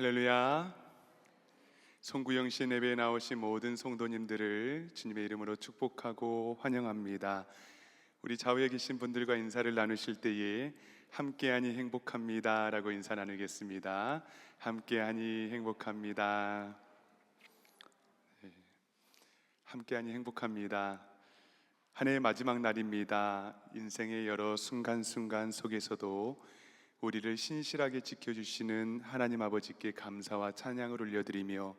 할렐루야. 송구영신 예배에 나오신 모든 성도님들을 주님의 이름으로 축복하고 환영합니다. 우리 좌우에 계신 분들과 인사를 나누실 때에 함께하니 행복합니다 라고 인사 나누겠습니다. 함께하니 행복합니다. 함께하니 행복합니다. 한 해의 마지막 날입니다. 인생의 여러 순간순간 속에서도 우리를 신실하게 지켜주시는 하나님 아버지께 감사와 찬양을 올려드리며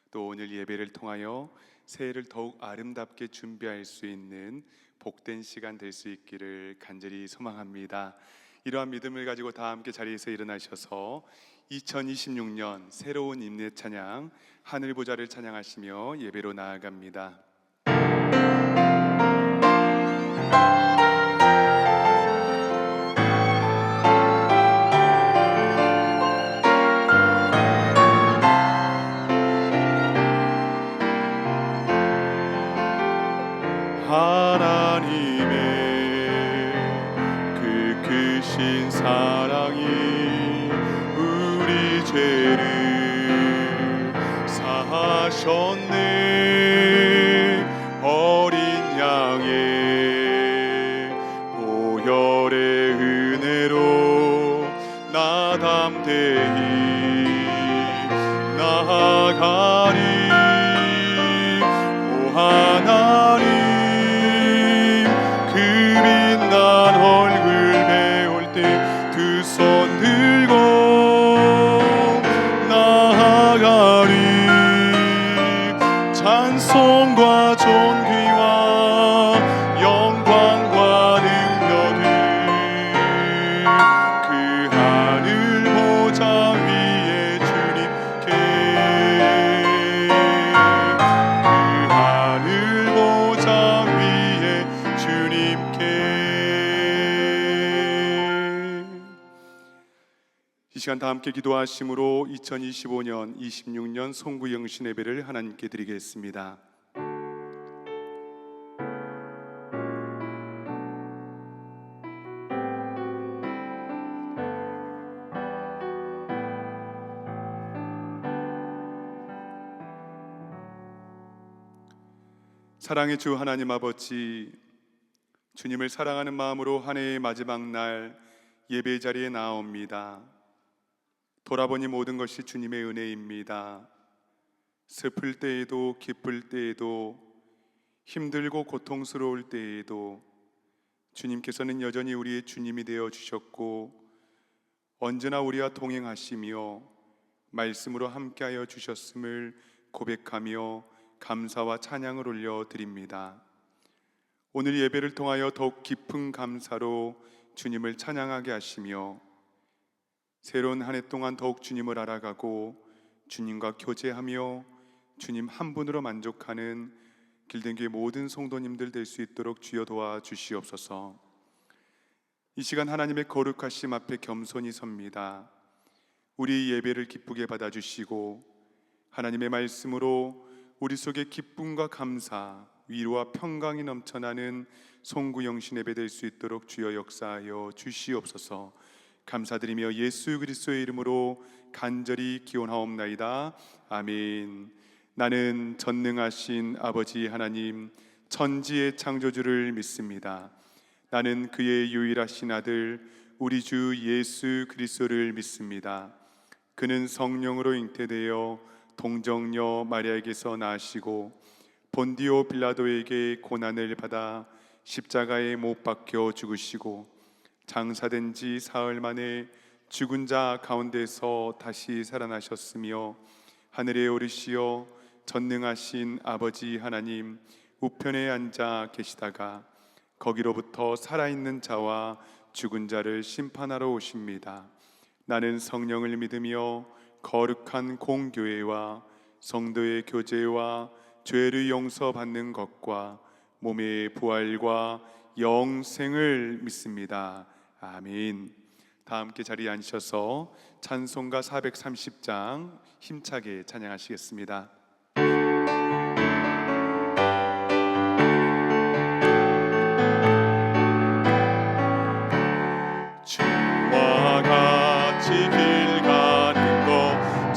또 오늘 예배를 통하여 새해를 더욱 아름답게 준비할 수 있는 복된 시간 될 수 있기를 간절히 소망합니다. 이러한 믿음을 가지고 다 함께 자리에서 일어나셔서 2026년 새로운 임내 찬양 하늘 보좌를 찬양하시며 예배로 나아갑니다. 하나님의 그 크신 사랑이 우리 죄를 사하셨네. 어린 양의 보혈의 은혜로 나 담대히 나아가리. 오 하나님, 손 들고 나아가리. 찬송과 존귀와 영광과 능력이 그 하늘 보좌 위에 주님께, 그 하늘 보좌 위에 주님께. 이 시간 다 함께 기도하심으로 2025년 26년 송구영신 예배를 하나님께 드리겠습니다. 사랑의 주 하나님 아버지, 주님을 사랑하는 마음으로 한 해의 마지막 날 예배 자리에 나옵니다. 돌아보니 모든 것이 주님의 은혜입니다. 슬플 때에도 기쁠 때에도 힘들고 고통스러울 때에도 주님께서는 여전히 우리의 주님이 되어 주셨고 언제나 우리와 동행하시며 말씀으로 함께하여 주셨음을 고백하며 감사와 찬양을 올려드립니다. 오늘 예배를 통하여 더욱 깊은 감사로 주님을 찬양하게 하시며 새로운 한 해 동안 더욱 주님을 알아가고 주님과 교제하며 주님 한 분으로 만족하는 길든교회 모든 성도님들 될 수 있도록 주여 도와주시옵소서. 이 시간 하나님의 거룩하심 앞에 겸손히 섭니다. 우리 예배를 기쁘게 받아주시고 하나님의 말씀으로 우리 속에 기쁨과 감사, 위로와 평강이 넘쳐나는 송구영신 예배 될 수 있도록 주여 역사하여 주시옵소서. 감사드리며 예수 그리스도의 이름으로 간절히 기원하옵나이다. 아멘. 나는 전능하신 아버지 하나님 천지의 창조주를 믿습니다. 나는 그의 유일하신 아들 우리 주 예수 그리스도를 믿습니다. 그는 성령으로 잉태되어 동정녀 마리아에게서 나시고 본디오 빌라도에게 고난을 받아 십자가에 못 박혀 죽으시고 장사된 지 사흘 만에 죽은 자 가운데서 다시 살아나셨으며 하늘에 오르시어 전능하신 아버지 하나님 우편에 앉아 계시다가 거기로부터 살아있는 자와 죽은 자를 심판하러 오십니다. 나는 성령을 믿으며 거룩한 공교회와 성도의 교제와 죄를 용서받는 것과 몸의 부활과 영생을 믿습니다. 아멘. 다 함께 자리에 앉으셔서 찬송가 430장 힘차게 찬양하시겠습니다. 주와 같이 길 가는 것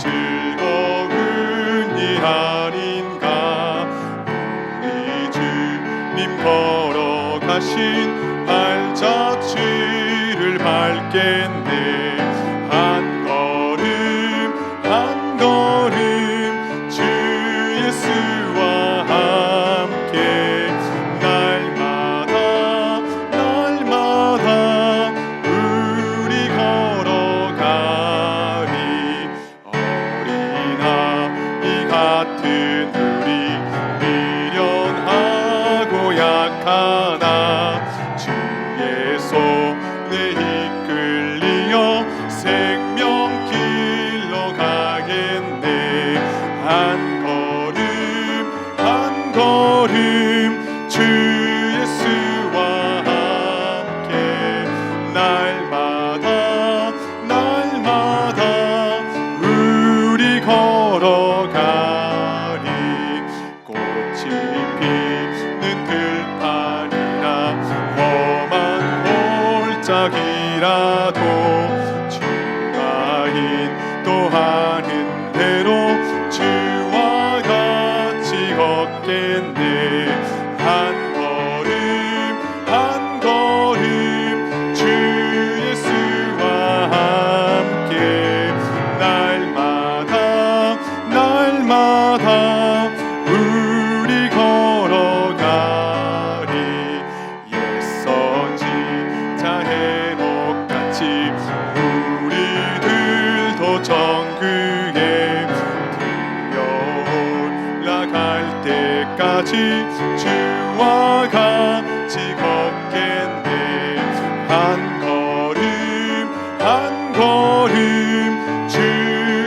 같이 주와 같이 걷겠네. 한 걸음 한 걸음 주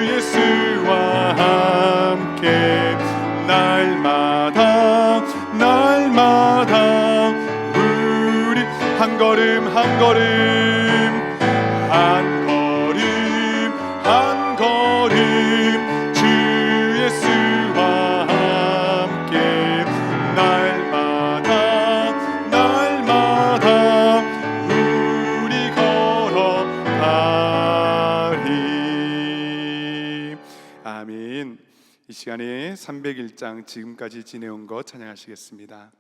예수와 함께 날마다 날마다 우리 한 걸음 한 걸음 한 걸음 한 걸음 주 예수와 함께 날마다 날마다 우리 걸어가리. 아멘. 이 시간에 301장 지금까지 지내온 것 찬양하시겠습니다.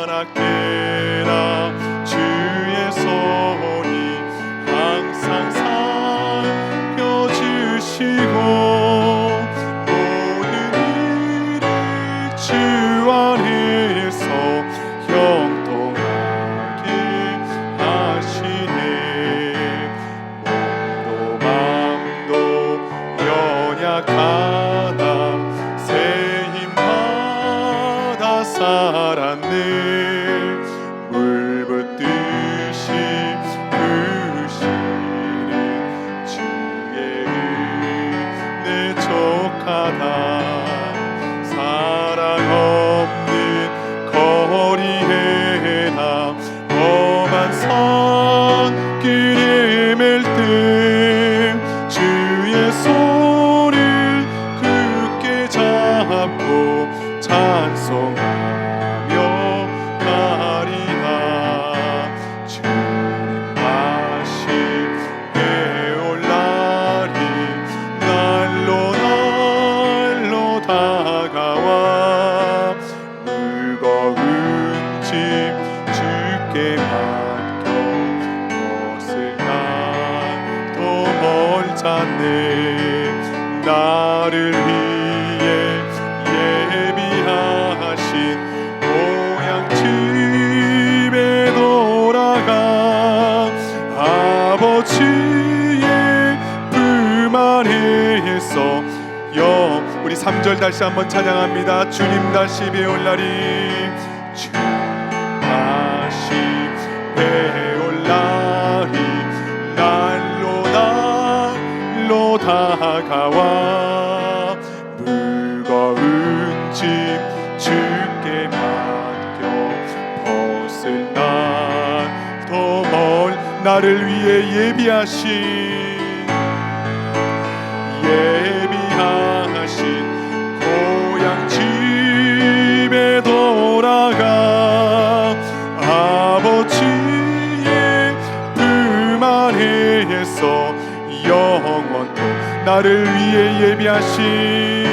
자나깨나 주의 손이 항상 살펴주시고 모든 일을 주 안에서 형통하게 하시네. 몸도 마음도 연약하나 새 힘받아 살았네. 물 붓듯이 부으시는 주의 은혜 족하다. 사랑 없는 거리에나 험한 산길에 맬 때 주의 손을 굳게 잡고 찬송하며 가리라. 주님 다시 배올라리. 날로 날로 다가와 무거운 짐 주께 맡겨 벗을 날도 멀잖네. 나를 위해 예비하신 고향 집에 돌아가 아버지의 품 안에서 우리 3절 다시 한번 찬양합니다. 주님 다시 배올라리. 주님 다시 배올라리. 날로 날로 다가와 무거운 짐 주께 맡겨 벗을 날도 멀. 나를 위해 예비하신 고향 집에 돌아가 아버지의 품 안에서 영원토록 나를 위해 예비하신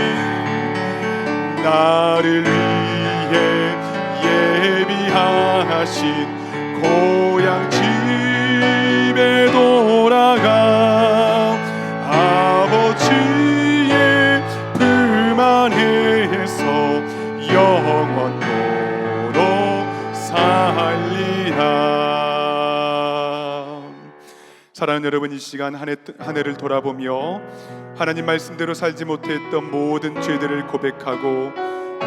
고향 집에 돌아가 아버지의 품 안에서 영원토록 살리라. 사랑하는 여러분, 이 시간 한 해를 돌아보며 하나님 말씀대로 살지 못했던 모든 죄들을 고백하고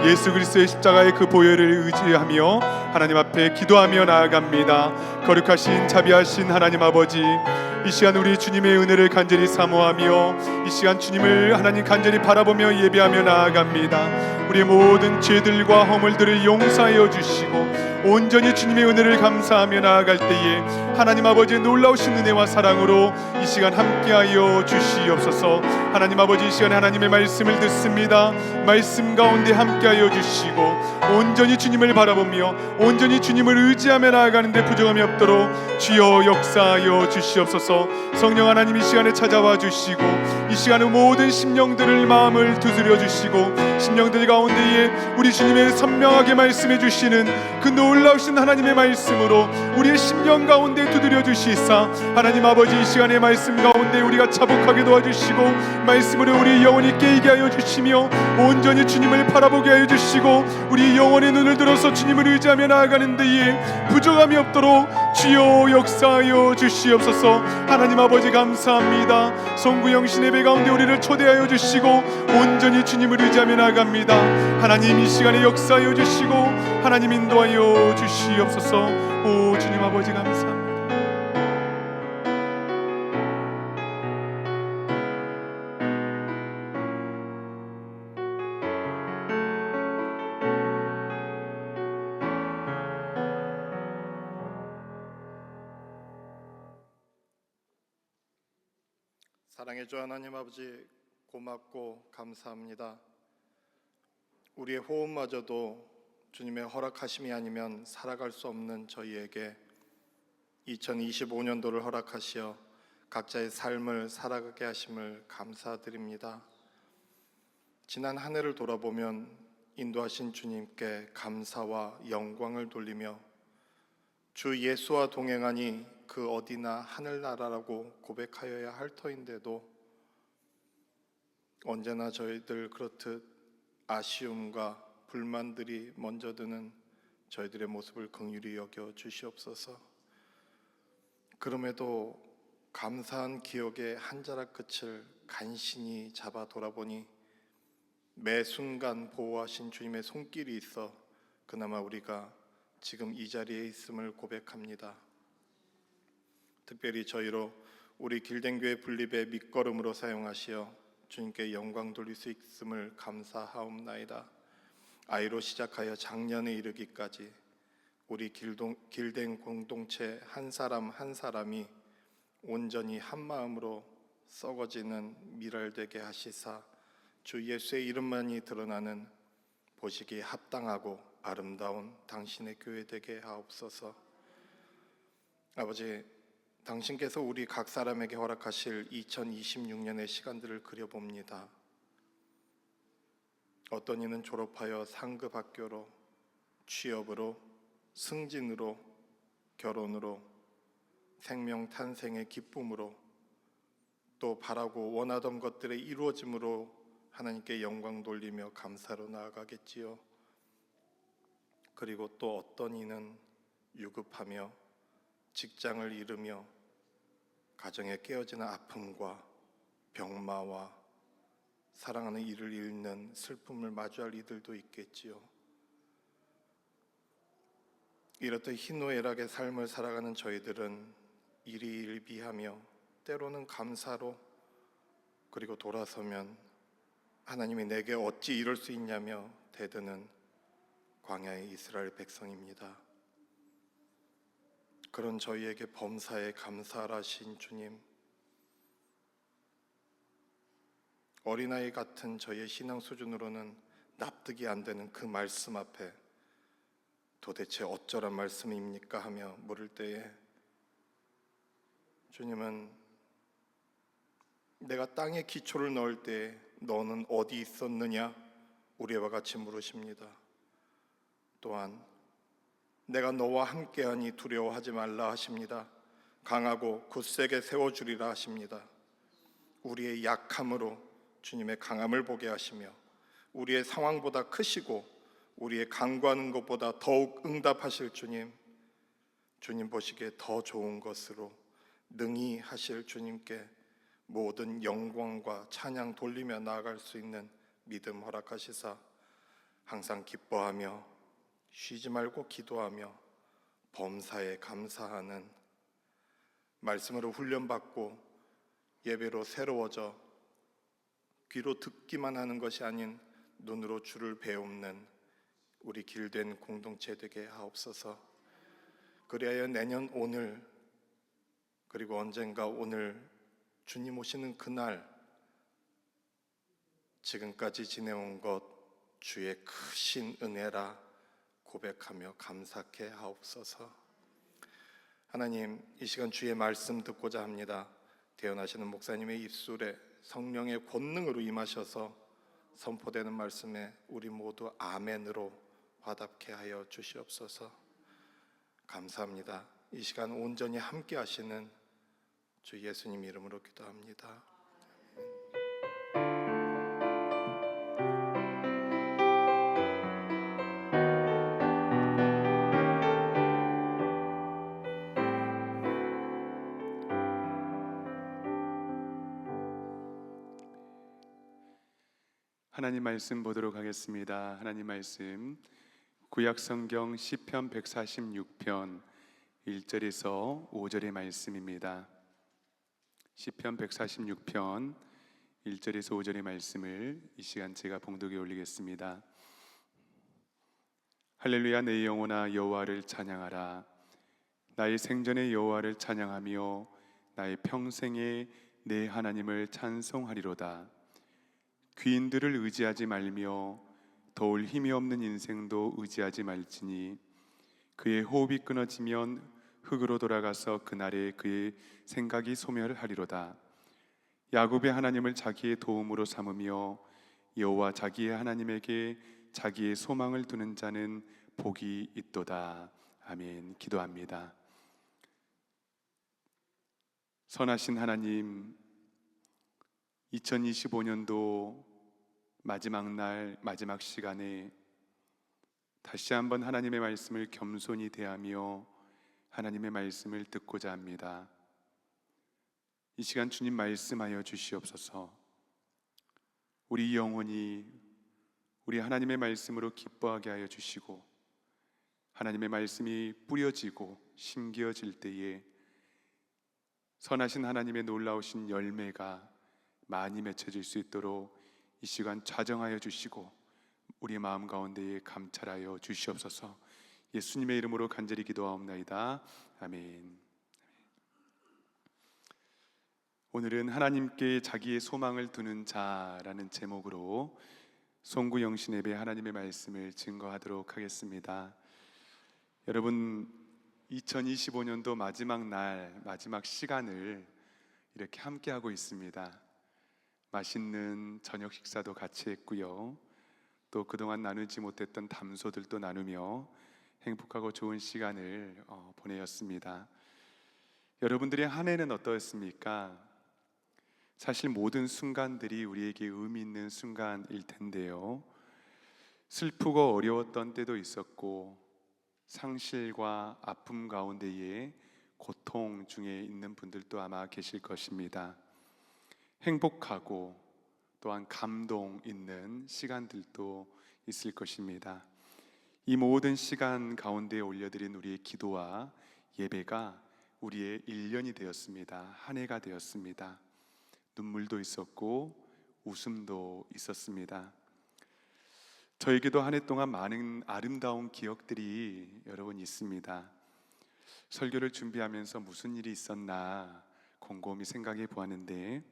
예수 그리스도의 십자가의 그 보혈을 의지하며 하나님 앞에 기도하며 나아갑니다. 거룩하신 자비하신 하나님 아버지, 이 시간 우리 주님의 은혜를 간절히 사모하며 이 시간 주님을 하나님 간절히 바라보며 예배하며 나아갑니다. 우리의 모든 죄들과 허물들을 용서하여 주시고 온전히 주님의 은혜를 감사하며 나아갈 때에 하나님 아버지의 놀라우신 은혜와 사랑으로 이 시간 함께하여 주시옵소서. 하나님 아버지, 이 시간에 하나님의 말씀을 듣습니다. 말씀 가운데 함께하여 주시고 온전히 주님을 바라보며 온전히 주님을 의지하며 나아가는데 부족함이 없도록 주여 역사하여 주시옵소서. 성령 하나님, 이 시간에 찾아와 주시고 이 시간에 모든 심령들을 마음을 두드려 주시고 심령들 가운데 가운데에 우리 주님의 선명하게 말씀해 주시는 그 놀라우신 하나님의 말씀으로 우리의 심령 가운데 두드려 주시사, 하나님 아버지 이 시간의 말씀 가운데 우리가 자복하게 도와주시고 말씀으로 우리 영혼이 깨이게 하여 주시며 온전히 주님을 바라보게 하여 주시고 우리 영혼의 눈을 들어서 주님을 의지하며 나아가는 데에 부족함이 없도록 주여 역사하여 주시옵소서. 하나님 아버지 감사합니다. 송구영신 예배 가운데 우리를 초대하여 주시고 온전히 주님을 의지하며 나아갑니다. 하나님 이 시간에 역사하여 주시고 하나님 인도하여 주시옵소서. 오 주님 아버지 감사합니다. 사랑의 주 하나님 아버지, 고맙고 감사합니다. 우리의 호흡마저도 주님의 허락하심이 아니면 살아갈 수 없는 저희에게 2025년도를 허락하시어 각자의 삶을 살아가게 하심을 감사드립니다. 지난 한 해를 돌아보면 인도하신 주님께 감사와 영광을 돌리며 주 예수와 동행하니 그 어디나 하늘나라라고 고백하여야 할 터인데도 언제나 저희들 그렇듯 아쉬움과 불만들이 먼저 드는 저희들의 모습을 긍휼히 여겨 주시옵소서. 그럼에도 감사한 기억의 한 자락 끝을 간신히 잡아 돌아보니 매 순간 보호하신 주님의 손길이 있어 그나마 우리가 지금 이 자리에 있음을 고백합니다. 특별히 저희로 우리 길den교회 분립의 밑거름으로 사용하시어 주님께 영광 돌릴 수 있음을 감사하옵나이다. 아이로 시작하여 작년에 이르기까지 우리 길den 공동체 한 사람 한 사람이 온전히 한 마음으로 썩어지는 미랄되게 하시사 주 예수의 이름만이 드러나는 보시기에 합당하고 아름다운 당신의 교회 되게 하옵소서. 아버지, 당신께서 우리 각 사람에게 허락하실 2026년의 시간들을 그려봅니다. 어떤 이는 졸업하여 상급 학교로, 취업으로, 승진으로, 결혼으로, 생명 탄생의 기쁨으로, 또 바라고 원하던 것들의 이루어짐으로 하나님께 영광 돌리며 감사로 나아가겠지요. 그리고 또 어떤 이는 유급하며 직장을 잃으며 가정에 깨어지는 아픔과 병마와 사랑하는 이를 잃는 슬픔을 마주할 이들도 있겠지요. 이렇듯 희노애락의 삶을 살아가는 저희들은 일희일비하며 때로는 감사로, 그리고 돌아서면 하나님이 내게 어찌 이럴 수 있냐며 대드는 광야의 이스라엘 백성입니다. 그런 저희에게 범사에 감사하신 주님, 어린아이 같은 저희의 신앙 수준으로는 납득이 안 되는 그 말씀 앞에 도대체 어쩌란 말씀입니까 하며 물을 때에 주님은 내가 땅에 기초를 넣을 때 너는 어디 있었느냐 우리와 같이 물으십니다. 또한 내가 너와 함께하니 두려워하지 말라 하십니다. 강하고 굳세게 세워주리라 하십니다. 우리의 약함으로 주님의 강함을 보게 하시며 우리의 상황보다 크시고 우리의 간구하는 것보다 더욱 응답하실 주님, 주님 보시기에 더 좋은 것으로 능히 하실 주님께 모든 영광과 찬양 돌리며 나아갈 수 있는 믿음 허락하시사 항상 기뻐하며 쉬지 말고 기도하며 범사에 감사하는, 말씀으로 훈련받고 예배로 새로워져 귀로 듣기만 하는 것이 아닌 눈으로 주를 배우는 우리 길된 공동체 되게 하옵소서. 그리하여 내년 오늘, 그리고 언젠가 오늘 주님 오시는 그날 지금까지 지내온 것 주의 크신 은혜라 고백하며 감사케 하옵소서. 하나님, 이 시간 주의 말씀 듣고자 합니다. 태어나시는 목사님의 입술에 성령의 권능으로 임하셔서 선포되는 말씀에 우리 모두 아멘으로 화답케 하여 주시옵소서. 감사합니다. 이 시간 온전히 함께 하시는 주 예수님 이름으로 기도합니다. 하나님 말씀 보도록 하겠습니다. 하나님 말씀 구약 성경 시편 146편 1절에서 5절의 말씀입니다. 시편 146편 1절에서 5절의 말씀을 이 시간 제가 봉독에 올리겠습니다. 할렐루야, 내 영혼아 여호와를 찬양하라. 나의 생전에 여호와를 찬양하며 나의 평생에 내 하나님을 찬송하리로다. 귀인들을 의지하지 말며 더울 힘이 없는 인생도 의지하지 말지니 그의 호흡이 끊어지면 흙으로 돌아가서 그날에 그의 생각이 소멸하리로다. 야곱의 하나님을 자기의 도움으로 삼으며 여호와 자기의 하나님에게 자기의 소망을 두는 자는 복이 있도다. 아멘. 기도합니다. 선하신 하나님, 2025년도 마지막 날, 마지막 시간에 다시 한번 하나님의 말씀을 겸손히 대하며 하나님의 말씀을 듣고자 합니다. 이 시간 주님 말씀하여 주시옵소서. 우리 영혼이 우리 하나님의 말씀으로 기뻐하게 하여 주시고 하나님의 말씀이 뿌려지고 심겨질 때에 선하신 하나님의 놀라우신 열매가 많이 맺혀질 수 있도록 이 시간 좌정하여 주시고 우리 마음 가운데에 감찰하여 주시옵소서. 예수님의 이름으로 간절히 기도하옵나이다. 아멘. 오늘은 하나님께 자기의 소망을 두는 자라는 제목으로 송구 영신예배 하나님의 말씀을 증거하도록 하겠습니다. 여러분, 2025년도 마지막 날, 마지막 시간을 이렇게 함께 하고 있습니다. 맛있는 저녁 식사도 같이 했고요. 또 그동안 나누지 못했던 담소들도 나누며 행복하고 좋은 시간을 보내었습니다. 여러분들의 한 해는 어떠했습니까? 사실 모든 순간들이 우리에게 의미 있는 순간일 텐데요. 슬프고 어려웠던 때도 있었고 상실과 아픔 가운데에 고통 중에 있는 분들도 아마 계실 것입니다. 행복하고 또한 감동 있는 시간들도 있을 것입니다. 이 모든 시간 가운데 올려드린 우리의 기도와 예배가 우리의 1년이 되었습니다. 한 해가 되었습니다. 눈물도 있었고 웃음도 있었습니다. 저에게도 한 해 동안 많은 아름다운 기억들이 여러분 있습니다. 설교를 준비하면서 무슨 일이 있었나 곰곰이 생각해 보았는데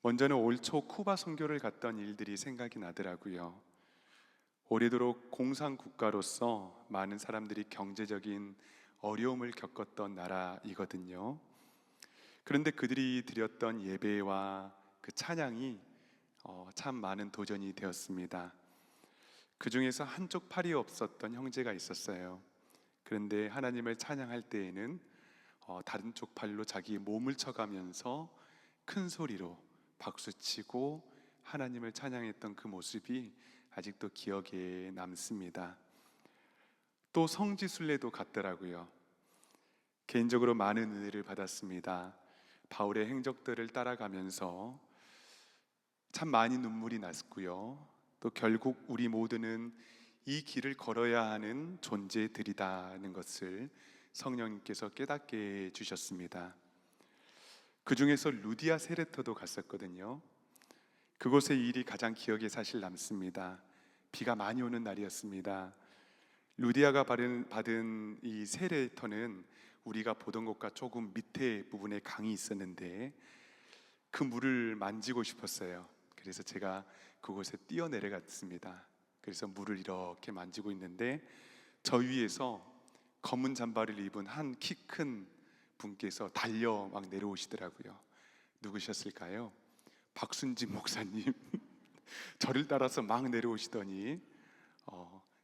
먼저는 올 초 쿠바 선교를 갔던 일들이 생각이 나더라고요. 오래도록 공산 국가로서 많은 사람들이 경제적인 어려움을 겪었던 나라이거든요. 그런데 그들이 드렸던 예배와 그 찬양이 참 많은 도전이 되었습니다. 그 중에서 한쪽 팔이 없었던 형제가 있었어요. 그런데 하나님을 찬양할 때에는 다른 쪽 팔로 자기 몸을 쳐가면서 큰 소리로 박수치고 하나님을 찬양했던 그 모습이 아직도 기억에 남습니다. 또 성지순례도 갔더라고요. 개인적으로 많은 은혜를 받았습니다. 바울의 행적들을 따라가면서 참 많이 눈물이 났고요. 또 결국 우리 모두는 이 길을 걸어야 하는 존재들이다는 것을 성령님께서 깨닫게 해주셨습니다. 그 중에서 루디아 세레터도 갔었거든요. 그곳의 일이 가장 기억에 사실 남습니다. 비가 많이 오는 날이었습니다. 루디아가 받은 이 세레터는 우리가 보던 곳과 조금 밑에 부분에 강이 있었는데 그 물을 만지고 싶었어요. 그래서 제가 그곳에 뛰어내려갔습니다. 그래서 물을 이렇게 만지고 있는데 저 위에서 검은 잠바를 입은 한 키 큰 분께서 달려 막 내려오시더라고요. 누구셨을까요? 박순진 목사님. 저를 따라서 막 내려오시더니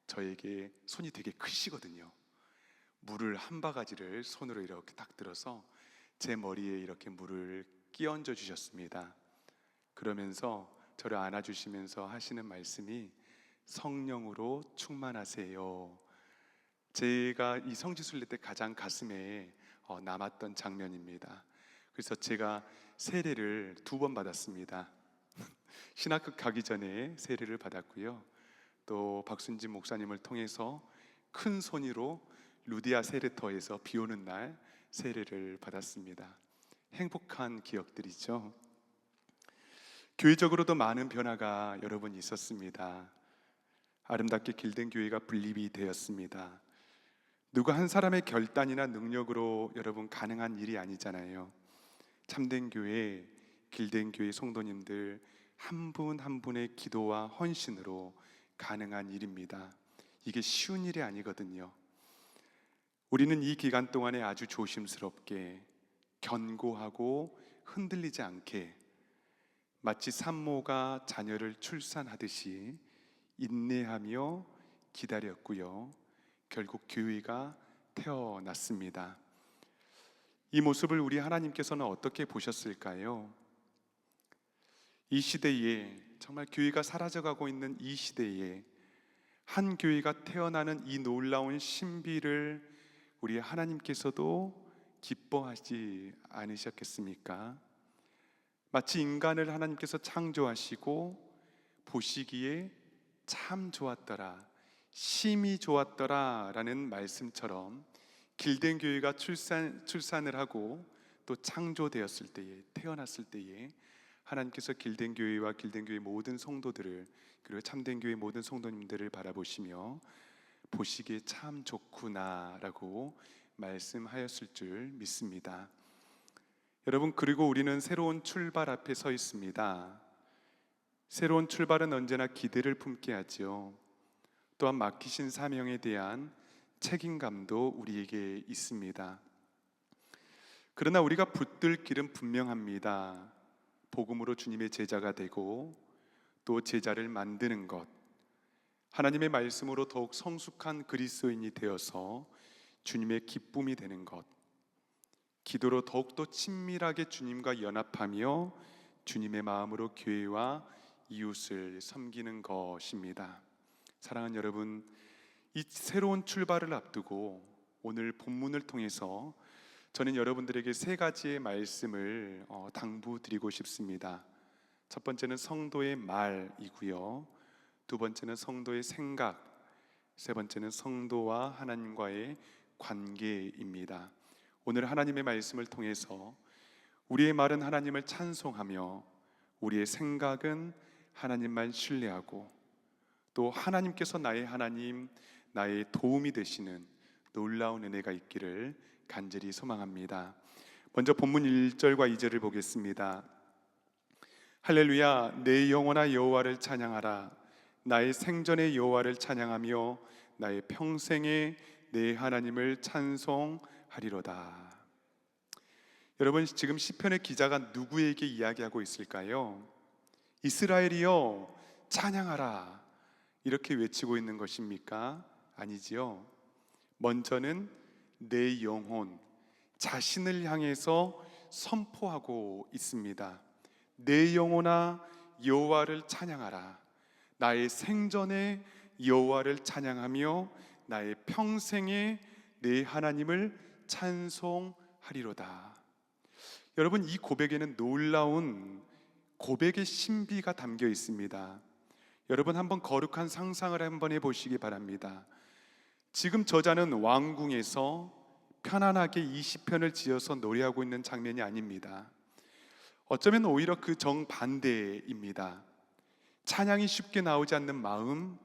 저에게 손이 되게 크시거든요. 물을 한 바가지를 손으로 이렇게 딱 들어서 제 머리에 이렇게 물을 끼얹어 주셨습니다. 그러면서 저를 안아주시면서 하시는 말씀이 성령으로 충만하세요. 제가 이 성지순례 때 가장 가슴에 남았던 장면입니다. 그래서 제가 세례를 2번 받았습니다. 신학교 가기 전에 세례를 받았고요. 또 박순진 목사님을 통해서 큰 손으로 루디아 세례터에서 비 오는 날 세례를 받았습니다. 행복한 기억들이죠. 교회적으로도 많은 변화가 여러분 있었습니다. 아름답게 길된 교회가 분립이 되었습니다. 누구 한 사람의 결단이나 능력으로 여러분 가능한 일이 아니잖아요. 참된 교회, 길된 교회 성도님들 한 분 한 분의 기도와 헌신으로 가능한 일입니다. 이게 쉬운 일이 아니거든요. 우리는 이 기간 동안에 아주 조심스럽게 견고하고 흔들리지 않게 마치 산모가 자녀를 출산하듯이 인내하며 기다렸고요. 결국 교회가 태어났습니다. 이 모습을 우리 하나님께서는 어떻게 보셨을까요? 이 시대에, 정말 교회가 사라져가고 있는 이 시대에 한 교회가 태어나는 이 놀라운 신비를 우리 하나님께서도 기뻐하지 않으셨겠습니까? 마치 인간을 하나님께서 창조하시고 보시기에 참 좋았더라, 심히 좋았더라 라는 말씀처럼 길된 교회가 출산을 하고 또 창조되었을 때에, 태어났을 때에 하나님께서 길된 교회와 길된 교회 모든 성도들을, 그리고 참된 교회 모든 성도님들을 바라보시며 보시기에 참 좋구나라고 말씀하였을 줄 믿습니다. 여러분, 그리고 우리는 새로운 출발 앞에 서 있습니다. 새로운 출발은 언제나 기대를 품게 하지요. 또한 맡기신 사명에 대한 책임감도 우리에게 있습니다. 그러나 우리가 붙들 길은 분명합니다. 복음으로 주님의 제자가 되고 또 제자를 만드는 것, 하나님의 말씀으로 더욱 성숙한 그리스도인이 되어서 주님의 기쁨이 되는 것, 기도로 더욱더 친밀하게 주님과 연합하며 주님의 마음으로 교회와 이웃을 섬기는 것입니다. 사랑하는 여러분, 이 새로운 출발을 앞두고 오늘 본문을 통해서 저는 여러분들에게 3가지의 말씀을 당부드리고 싶습니다. 첫 번째는 성도의 말이고요, 2번째는 성도의 생각, 3번째는 성도와 하나님과의 관계입니다. 오늘 하나님의 말씀을 통해서 우리의 말은 하나님을 찬송하며 우리의 생각은 하나님만 신뢰하고 또 하나님께서 나의 하나님, 나의 도움이 되시는 놀라운 은혜가 있기를 간절히 소망합니다. 먼저 본문 1절과 2절을 보겠습니다. 할렐루야, 내 영혼아 여호와를 찬양하라. 나의 생전에 여호와를 찬양하며 나의 평생에 내 하나님을 찬송하리로다. 여러분, 지금 시편의 기자가 누구에게 이야기하고 있을까요? 이스라엘이여 찬양하라, 이렇게 외치고 있는 것입니까? 아니지요. 먼저는 내 영혼, 자신을 향해서 선포하고 있습니다. 내 영혼아 여호와를 찬양하라. 나의 생전에 여호와를 찬양하며 나의 평생에 내 하나님을 찬송하리로다. 여러분, 이 고백에는 놀라운 고백의 신비가 담겨 있습니다. 여러분, 한번 거룩한 상상을 한번 해보시기 바랍니다. 지금 저자는 왕궁에서 편안하게 이 시편을 지어서 노래하고 있는 장면이 아닙니다. 어쩌면 오히려 그 정반대입니다. 찬양이 쉽게 나오지 않는 마음,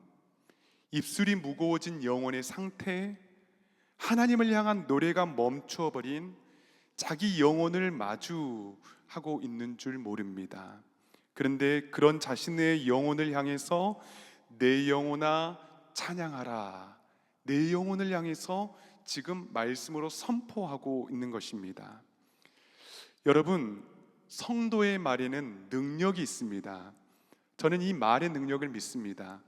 입술이 무거워진 영혼의 상태, 하나님을 향한 노래가 멈추어버린 자기 영혼을 마주하고 있는 줄 모릅니다. 그런데 그런 자신의 영혼을 향해서 내 영혼아 찬양하라, 내 영혼을 향해서 지금 말씀으로 선포하고 있는 것입니다. 여러분, 성도의 말에는 능력이 있습니다. 저는 이 말의 능력을 믿습니다.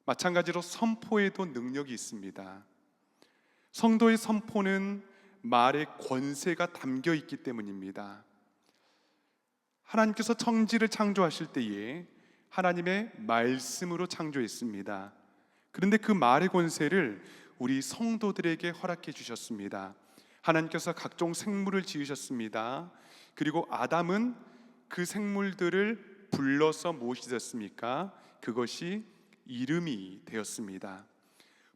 마찬가지로 선포에도 능력이 있습니다. 성도의 선포는 말의 권세가 담겨 있기 때문입니다. 하나님께서 천지를 창조하실 때에 하나님의 말씀으로 창조했습니다. 그런데 그 말의 권세를 우리 성도들에게 허락해 주셨습니다. 하나님께서 각종 생물을 지으셨습니다. 그리고 아담은 그 생물들을 불러서 무엇이 됐습니까? 그것이 이름이 되었습니다.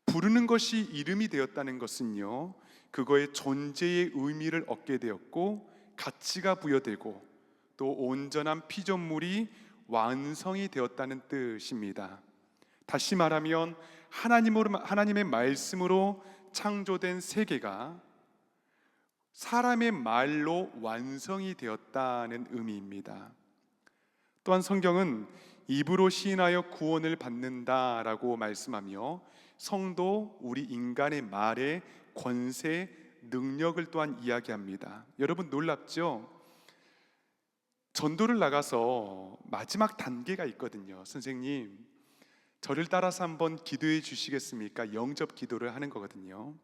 부르는 것이 이름이 되었다는 것은요, 그거의 존재의 의미를 얻게 되었고 가치가 부여되고 또 온전한 피조물이 완성이 되었다는 뜻입니다. 다시 말하면 하나님의 말씀으로 창조된 세계가 사람의 말로 완성이 되었다는 의미입니다. 또한 성경은 입으로 시인하여 구원을 받는다라고 말씀하며 성도 우리 인간의 말에 권세, 능력을 또한 이야기합니다. 여러분 놀랍죠? 전도를 나가서 마지막 단계가 있거든요. 선생님, 저를 따라서 한번 기도해 주시겠습니까? 영접 기도를 하는 거거든요.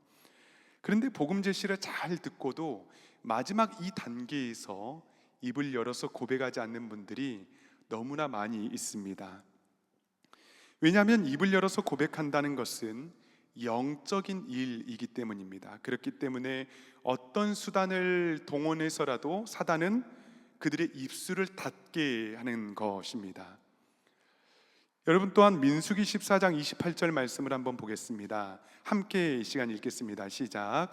그런데 복음 제시를 잘 듣고도 마지막 이 단계에서 입을 열어서 고백하지 않는 분들이 너무나 많이 있습니다. 왜냐하면 입을 열어서 고백한다는 것은 영적인 일이기 때문입니다. 그렇기 때문에 어떤 수단을 동원해서라도 사단은 그들의 입술을 닫게 하는 것입니다. 여러분 또한 민수기 14장 28절 말씀을 한번 보겠습니다. 함께 이 시간 읽겠습니다. 시작.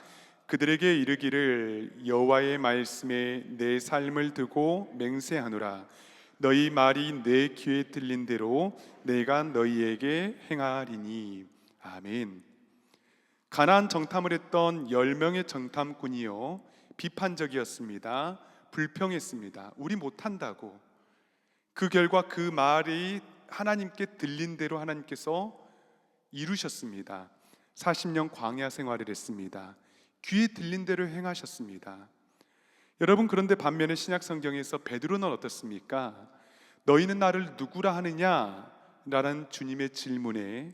그들에게 이르기를 여호와의 말씀에 내 삶을 두고 맹세하노라. 너희 말이 내 귀에 들린 대로 내가 너희에게 행하리니. 아멘. 가나안 정탐을 했던 10명의 정탐꾼이요, 비판적이었습니다. 불평했습니다. 우리 못한다고. 그 결과 그 말이 하나님께 들린 대로 하나님께서 이루셨습니다. 40년 광야 생활을 했습니다. 귀에 들린 대로 행하셨습니다. 여러분, 그런데 반면에 신약 성경에서 베드로는 어떻습니까? 너희는 나를 누구라 하느냐? 라는 주님의 질문에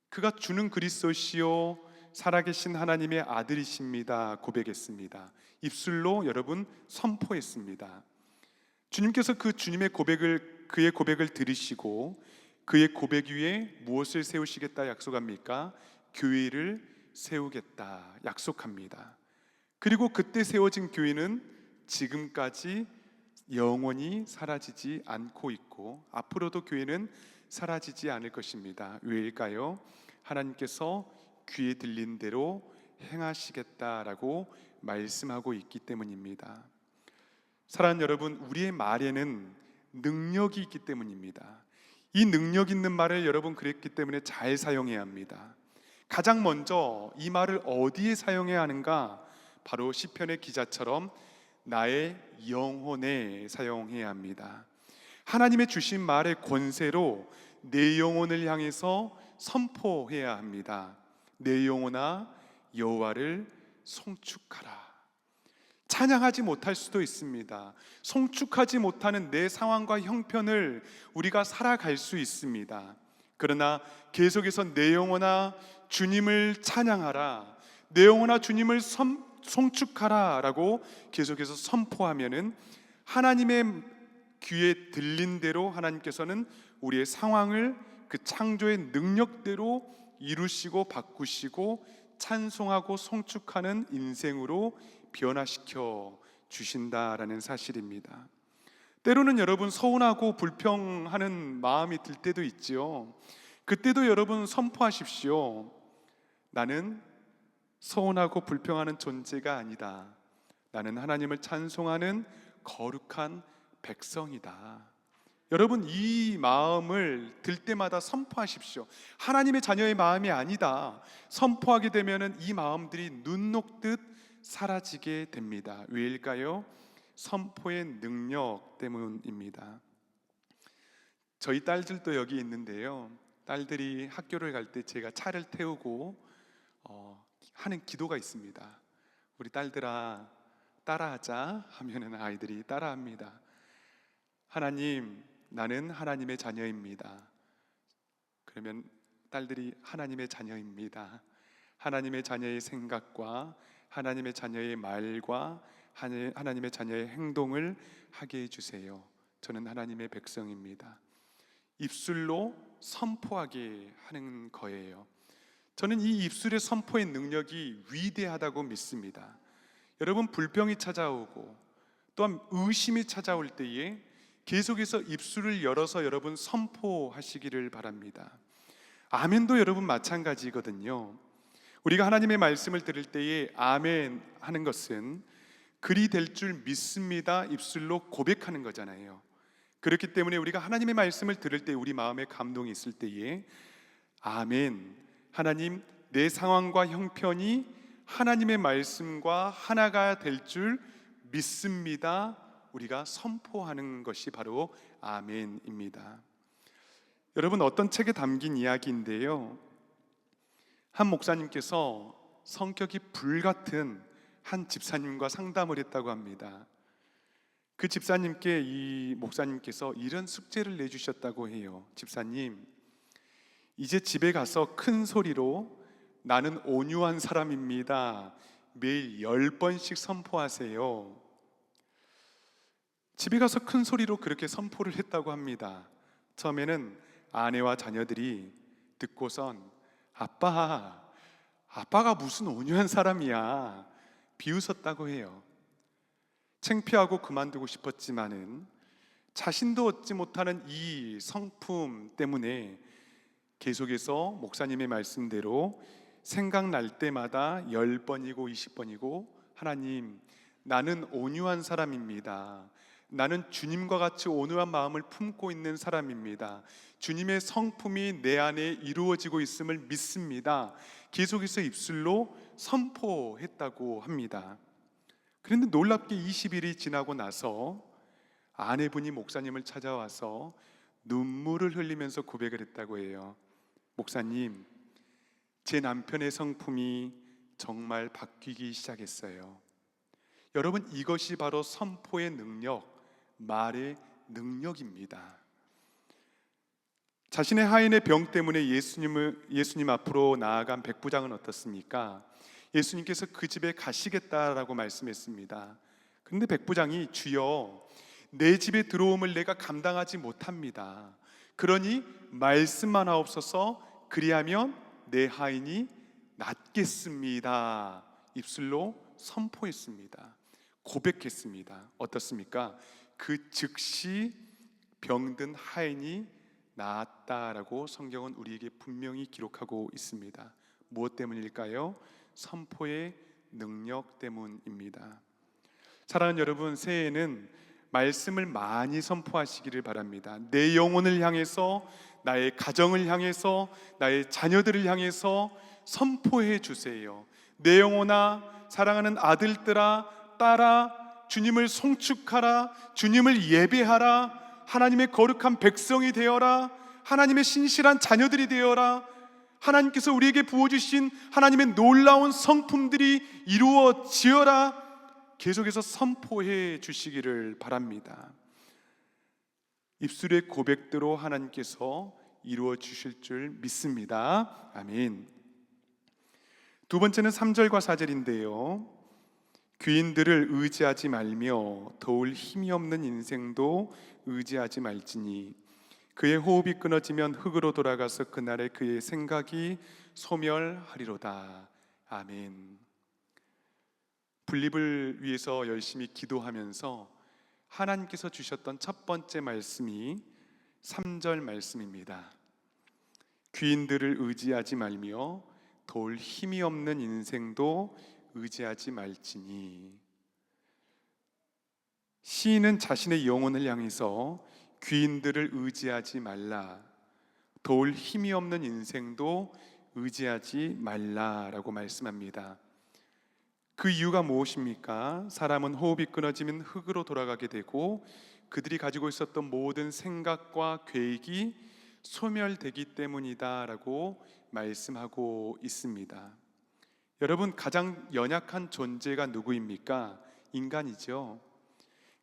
그가 주는 그리스도시요 살아계신 하나님의 아들이십니다 고백했습니다. 입술로 여러분 선포했습니다. 주님께서 그의 고백을 들으시고 그의 고백 위에 무엇을 세우시겠다 약속합니까? 교회를 세우겠다 약속합니다. 그리고 그때 세워진 교회는 지금까지 영원히 사라지지 않고 있고 앞으로도 교회는 사라지지 않을 것입니다. 왜일까요? 하나님께서 귀에 들린 대로 행하시겠다라고 말씀하고 있기 때문입니다. 사랑하는 여러분, 우리의 말에는 능력이 있기 때문입니다. 이 능력 있는 말을 여러분 그랬기 때문에 잘 사용해야 합니다. 가장 먼저 이 말을 어디에 사용해야 하는가? 바로 시편의 기자처럼 나의 영혼에 사용해야 합니다. 하나님의 주신 말의 권세로 내 영혼을 향해서 선포해야 합니다. 내 영혼아 여호와를 송축하라. 찬양하지 못할 수도 있습니다. 송축하지 못하는 내 상황과 형편을 우리가 살아갈 수 있습니다. 그러나 계속해서 내 영혼아 주님을 찬양하라, 내 영혼아 주님을 송축하라 라고 계속해서 선포하면은 하나님의 귀에 들린 대로 하나님께서는 우리의 상황을 그 창조의 능력대로 이루시고 바꾸시고 찬송하고 송축하는 인생으로 변화시켜 주신다라는 사실입니다. 때로는 여러분 서운하고 불평하는 마음이 들 때도 있지요. 그때도 여러분 선포하십시오. 나는 서운하고 불평하는 존재가 아니다. 나는 하나님을 찬송하는 거룩한 백성이다. 여러분 이 마음을 들 때마다 선포하십시오. 하나님의 자녀의 마음이 아니다. 선포하게 되면 이 마음들이 눈 녹듯 사라지게 됩니다. 왜일까요? 선포의 능력 때문입니다. 저희 딸들도 여기 있는데요, 딸들이 학교를 갈 때 제가 차를 태우고 하는 기도가 있습니다. 우리 딸들아 따라하자 하면은 아이들이 따라합니다. 하나님, 나는 하나님의 자녀입니다. 그러면 딸들이 하나님의 자녀입니다. 하나님의 자녀의 생각과 하나님의 자녀의 말과 하나님의 자녀의 행동을 하게 해주세요. 저는 하나님의 백성입니다. 입술로 선포하게 하는 거예요. 저는 이 입술의 선포의 능력이 위대하다고 믿습니다. 여러분, 불평이 찾아오고 또한 의심이 찾아올 때에 계속해서 입술을 열어서 여러분 선포하시기를 바랍니다. 아멘도 여러분 마찬가지거든요. 우리가 하나님의 말씀을 들을 때에 아멘 하는 것은 그리 될 줄 믿습니다 입술로 고백하는 거잖아요. 그렇기 때문에 우리가 하나님의 말씀을 들을 때 우리 마음에 감동이 있을 때에 아멘, 하나님 내 상황과 형편이 하나님의 말씀과 하나가 될 줄 믿습니다, 우리가 선포하는 것이 바로 아멘입니다. 여러분, 어떤 책에 담긴 이야기인데요, 한 목사님께서 성격이 불같은 한 집사님과 상담을 했다고 합니다. 그 집사님께 이 목사님께서 이런 숙제를 내주셨다고 해요. 집사님, 이제 집에 가서 큰 소리로 나는 온유한 사람입니다, 매일 10번씩 선포하세요. 집에 가서 큰 소리로 그렇게 선포를 했다고 합니다. 처음에는 아내와 자녀들이 듣고선 아빠가 무슨 온유한 사람이야, 비웃었다고 해요. 창피하고 그만두고 싶었지만은 자신도 얻지 못하는 이 성품 때문에 계속해서 목사님의 말씀대로 생각날 때마다 10번이고 20번이고 하나님, 나는 온유한 사람입니다, 나는 주님과 같이 온유한 마음을 품고 있는 사람입니다, 주님의 성품이 내 안에 이루어지고 있음을 믿습니다, 계속해서 입술로 선포했다고 합니다. 그런데 놀랍게 20일이 지나고 나서 아내분이 목사님을 찾아와서 눈물을 흘리면서 고백을 했다고 해요. 목사님, 제 남편의 성품이 정말 바뀌기 시작했어요. 여러분, 이것이 바로 선포의 능력, 말의 능력입니다. 자신의 하인의 병 때문에 예수님 앞으로 나아간 백부장은 어떻습니까? 예수님께서 그 집에 가시겠다라고 말씀했습니다. 그런데 백부장이 주여, 내 집에 들어옴을 내가 감당하지 못합니다, 그러니 말씀만 하옵소서, 그리하면 내 하인이 낫겠습니다, 입술로 선포했습니다. 고백했습니다. 어떻습니까? 그 즉시 병든 하인이 나았다라고 성경은 우리에게 분명히 기록하고 있습니다. 무엇 때문일까요? 선포의 능력 때문입니다. 사랑하는 여러분, 새해에는 말씀을 많이 선포하시기를 바랍니다. 내 영혼을 향해서, 나의 가정을 향해서, 나의 자녀들을 향해서 선포해 주세요. 내 영혼아, 사랑하는 아들들아, 딸아, 주님을 송축하라, 주님을 예배하라, 하나님의 거룩한 백성이 되어라, 하나님의 신실한 자녀들이 되어라, 하나님께서 우리에게 부어주신 하나님의 놀라운 성품들이 이루어지어라, 계속해서 선포해 주시기를 바랍니다. 입술의 고백대로 하나님께서 이루어 주실 줄 믿습니다. 아멘. 두 번째는 3절과 4절인데요, 귀인들을 의지하지 말며 더울 힘이 없는 인생도 의지하지 말지니 그의 호흡이 끊어지면 흙으로 돌아가서 그날에 그의 생각이 소멸하리로다. 아멘. 분립을 위해서 열심히 기도하면서 하나님께서 주셨던 첫 번째 말씀이 3절 말씀입니다. 귀인들을 의지하지 말며 더울 힘이 없는 인생도 의지하지 말지니. 시인은 자신의 영혼을 향해서 귀인들을 의지하지 말라, 도울 힘이 없는 인생도 의지하지 말라라고 말씀합니다. 그 이유가 무엇입니까? 사람은 호흡이 끊어지면 흙으로 돌아가게 되고 그들이 가지고 있었던 모든 생각과 계획이 소멸되기 때문이다라고 말씀하고 있습니다. 여러분, 가장 연약한 존재가 누구입니까? 인간이죠.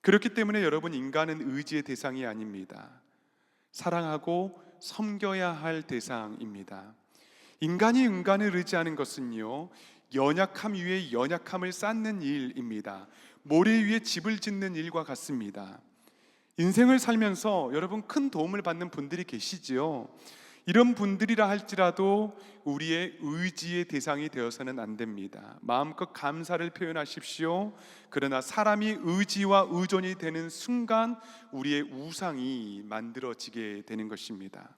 그렇기 때문에 여러분, 인간은 의지의 대상이 아닙니다. 사랑하고 섬겨야 할 대상입니다. 인간이 인간을 의지하는 것은요, 연약함 위에 연약함을 쌓는 일입니다. 모래 위에 집을 짓는 일과 같습니다. 인생을 살면서 여러분 큰 도움을 받는 분들이 계시지요. 이런 분들이라 할지라도 우리의 의지의 대상이 되어서는 안 됩니다. 마음껏 감사를 표현하십시오. 그러나 사람이 의지와 의존이 되는 순간 우리의 우상이 만들어지게 되는 것입니다.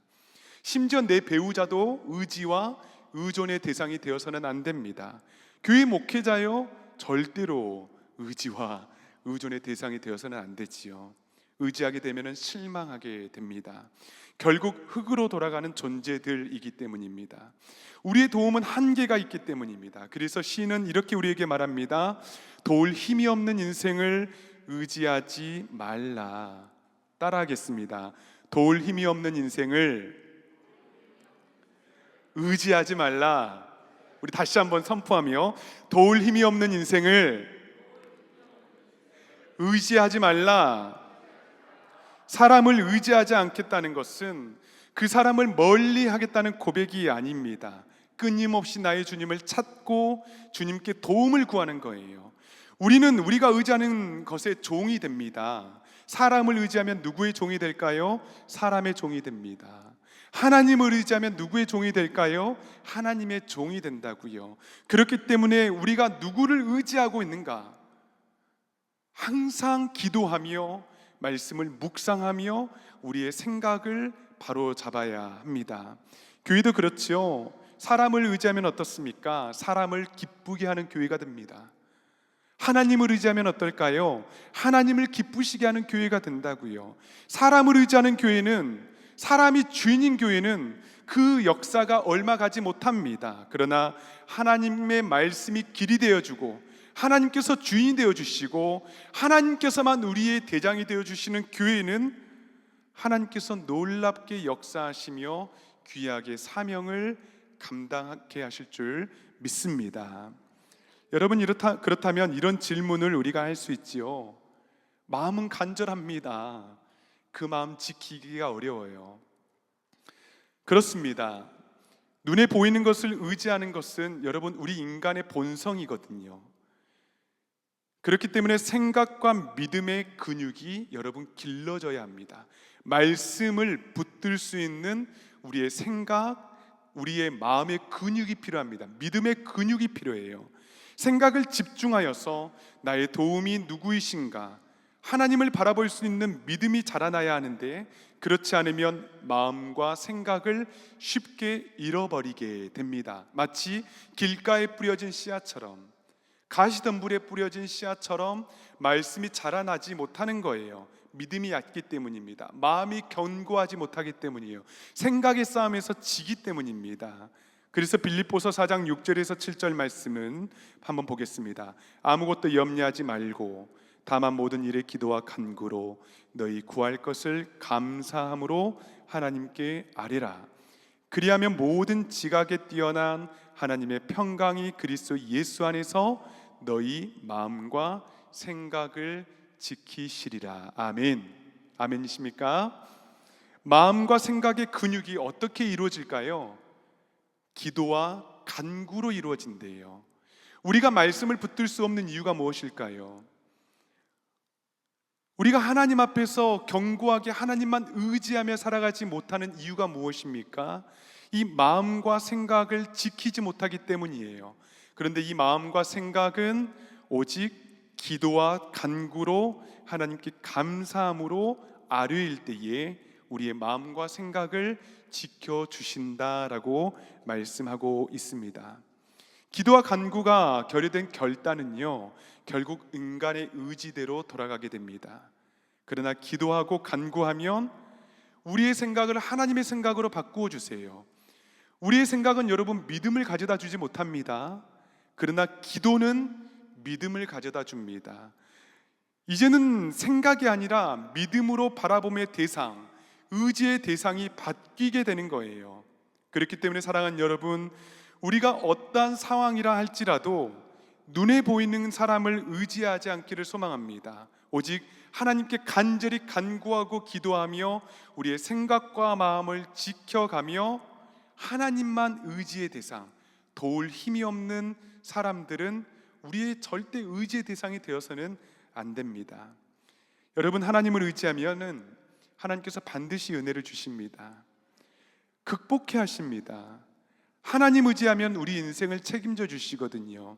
심지어 내 배우자도 의지와 의존의 대상이 되어서는 안 됩니다. 교회 목회자요, 절대로 의지와 의존의 대상이 되어서는 안 되지요. 의지하게 되면 실망하게 됩니다. 결국 흙으로 돌아가는 존재들이기 때문입니다. 우리의 도움은 한계가 있기 때문입니다. 그래서 시인은 이렇게 우리에게 말합니다. 도울 힘이 없는 인생을 의지하지 말라. 따라하겠습니다. 도울 힘이 없는 인생을 의지하지 말라. 우리 다시 한번 선포하며 도울 힘이 없는 인생을 의지하지 말라. 사람을 의지하지 않겠다는 것은 그 사람을 멀리 하겠다는 고백이 아닙니다. 끊임없이 나의 주님을 찾고 주님께 도움을 구하는 거예요. 우리는 우리가 의지하는 것의 종이 됩니다. 사람을 의지하면 누구의 종이 될까요? 사람의 종이 됩니다. 하나님을 의지하면 누구의 종이 될까요? 하나님의 종이 된다고요. 그렇기 때문에 우리가 누구를 의지하고 있는가? 항상 기도하며 말씀을 묵상하며 우리의 생각을 바로 잡아야 합니다. 교회도 그렇죠. 사람을 의지하면 어떻습니까? 사람을 기쁘게 하는 교회가 됩니다. 하나님을 의지하면 어떨까요? 하나님을 기쁘시게 하는 교회가 된다고요. 사람을 의지하는 교회는, 사람이 주인인 교회는 그 역사가 얼마 가지 못합니다. 그러나 하나님의 말씀이 길이 되어주고 하나님께서 주인이 되어주시고 하나님께서만 우리의 대장이 되어주시는 교회는 하나님께서 놀랍게 역사하시며 귀하게 사명을 감당하게 하실 줄 믿습니다. 여러분, 그렇다면 이런 질문을 우리가 할 수 있지요. 마음은 간절합니다. 그 마음 지키기가 어려워요. 그렇습니다. 눈에 보이는 것을 의지하는 것은 여러분 우리 인간의 본성이거든요. 그렇기 때문에 생각과 믿음의 근육이 여러분 길러져야 합니다. 말씀을 붙들 수 있는 우리의 생각, 우리의 마음의 근육이 필요합니다. 믿음의 근육이 필요해요. 생각을 집중하여서 나의 도움이 누구이신가, 하나님을 바라볼 수 있는 믿음이 자라나야 하는데, 그렇지 않으면 마음과 생각을 쉽게 잃어버리게 됩니다. 마치 길가에 뿌려진 씨앗처럼, 가시덤불에 뿌려진 씨앗처럼 말씀이 자라나지 못하는 거예요. 믿음이 얕기 때문입니다. 마음이 견고하지 못하기 때문이에요. 생각의 싸움에서 지기 때문입니다. 그래서 빌립보서 4장 6절에서 7절 말씀은 한번 보겠습니다. 아무것도 염려하지 말고 다만 모든 일에 기도와 간구로 너희 구할 것을 감사함으로 하나님께 아뢰라. 그리하면 모든 지각에 뛰어난 하나님의 평강이 그리스도 예수 안에서 너희 마음과 생각을 지키시리라. 아멘. 아멘이십니까? 마음과 생각의 근육이 어떻게 이루어질까요? 기도와 간구로 이루어진대요. 우리가 말씀을 붙들 수 없는 이유가 무엇일까요? 우리가 하나님 앞에서 견고하게 하나님만 의지하며 살아가지 못하는 이유가 무엇입니까? 이 마음과 생각을 지키지 못하기 때문이에요. 그런데 이 마음과 생각은 오직 기도와 간구로 하나님께 감사함으로 아뢰일 때에 우리의 마음과 생각을 지켜주신다라고 말씀하고 있습니다. 기도와 간구가 결여된 결단은요, 결국 인간의 의지대로 돌아가게 됩니다. 그러나 기도하고 간구하면 우리의 생각을 하나님의 생각으로 바꾸어 주세요. 우리의 생각은 여러분 믿음을 가져다 주지 못합니다. 그러나 기도는 믿음을 가져다 줍니다. 이제는 생각이 아니라 믿음으로 바라봄의 대상, 의지의 대상이 바뀌게 되는 거예요. 그렇기 때문에 사랑하는 여러분, 우리가 어떠한 상황이라 할지라도 눈에 보이는 사람을 의지하지 않기를 소망합니다. 오직 하나님께 간절히 간구하고 기도하며 우리의 생각과 마음을 지켜가며 하나님만 의지의 대상, 도울 힘이 없는 사람들은 우리의 절대 의지의 대상이 되어서는 안 됩니다. 여러분, 하나님을 의지하면은 하나님께서 반드시 은혜를 주십니다. 극복해 하십니다. 하나님 의지하면 우리 인생을 책임져 주시거든요.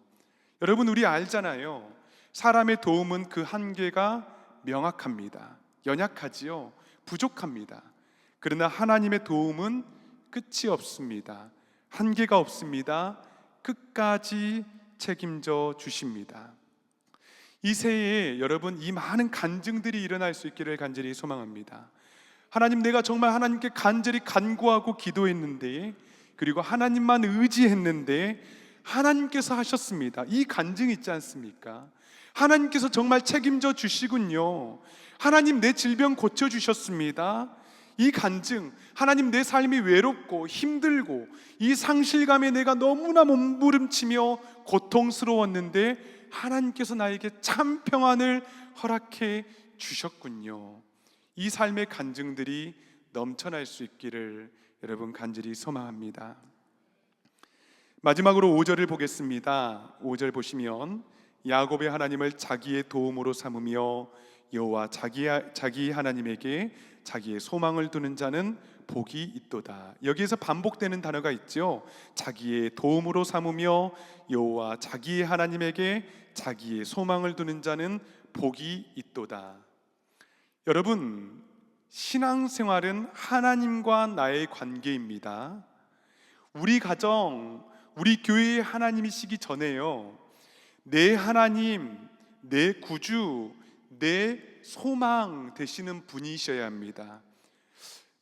여러분, 우리 알잖아요. 사람의 도움은 그 한계가 명확합니다. 연약하지요. 부족합니다. 그러나 하나님의 도움은 끝이 없습니다. 한계가 없습니다. 끝까지 책임져 주십니다. 이 새해에 여러분, 이 많은 간증들이 일어날 수 있기를 간절히 소망합니다. 하나님, 내가 정말 하나님께 간절히 간구하고 기도했는데, 그리고 하나님만 의지했는데 하나님께서 하셨습니다. 이 간증 있지 않습니까? 하나님께서 정말 책임져 주시군요. 하나님, 내 질병 고쳐주셨습니다. 이 간증, 하나님, 내 삶이 외롭고 힘들고 이 상실감에 내가 너무나 몸부림치며 고통스러웠는데 하나님께서 나에게 참 평안을 허락해 주셨군요. 이 삶의 간증들이 넘쳐날 수 있기를 여러분 간절히 소망합니다. 마지막으로 5절을 보겠습니다. 5절 보시면 야곱의 하나님을 자기의 도움으로 삼으며 여호와 자기 하나님에게 자기의 소망을 두는 자는 복이 있도다. 여기에서 반복되는 단어가 있죠. 자기의 도움으로 삼으며 여호와 자기 하나님에게 자기의 소망을 두는 자는 복이 있도다. 여러분, 신앙생활은 하나님과 나의 관계입니다. 우리 가정, 우리 교회의 하나님이시기 전에요, 내 하나님, 내 구주, 내 소망 되시는 분이셔야 합니다.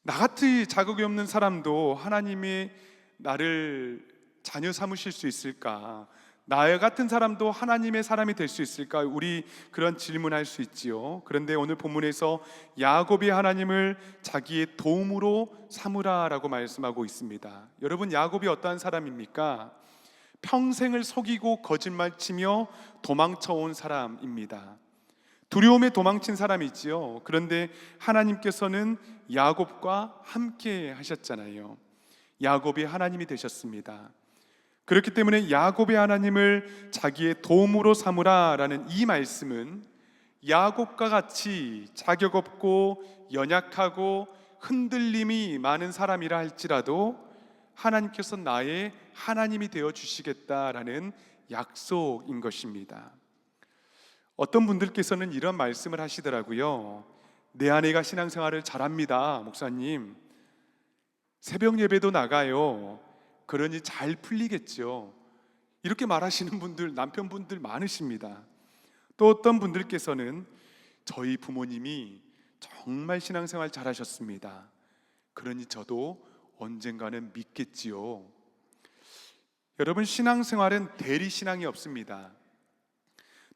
나같이 자격이 없는 사람도 하나님이 나를 자녀 삼으실 수 있을까? 나 같은 사람도 하나님의 사람이 될 수 있을까? 우리 그런 질문할 수 있지요. 그런데 오늘 본문에서 야곱이 하나님을 자기의 도움으로 삼으라라고 말씀하고 있습니다. 여러분, 야곱이 어떠한 사람입니까? 평생을 속이고 거짓말치며 도망쳐온 사람입니다. 두려움에 도망친 사람이지요. 그런데 하나님께서는 야곱과 함께 하셨잖아요. 야곱이 하나님이 되셨습니다. 그렇기 때문에 야곱의 하나님을 자기의 도움으로 삼으라라는 이 말씀은 야곱과 같이 자격 없고 연약하고 흔들림이 많은 사람이라 할지라도 하나님께서 나의 하나님이 되어 주시겠다라는 약속인 것입니다. 어떤 분들께서는 이런 말씀을 하시더라고요. 내 아내가 신앙생활을 잘합니다, 목사님. 새벽 예배도 나가요. 그러니 잘 풀리겠죠. 이렇게 말하시는 분들, 남편분들 많으십니다. 또 어떤 분들께서는 저희 부모님이 정말 신앙생활 잘하셨습니다. 그러니 저도 언젠가는 믿겠지요. 여러분, 신앙생활은 대리신앙이 없습니다.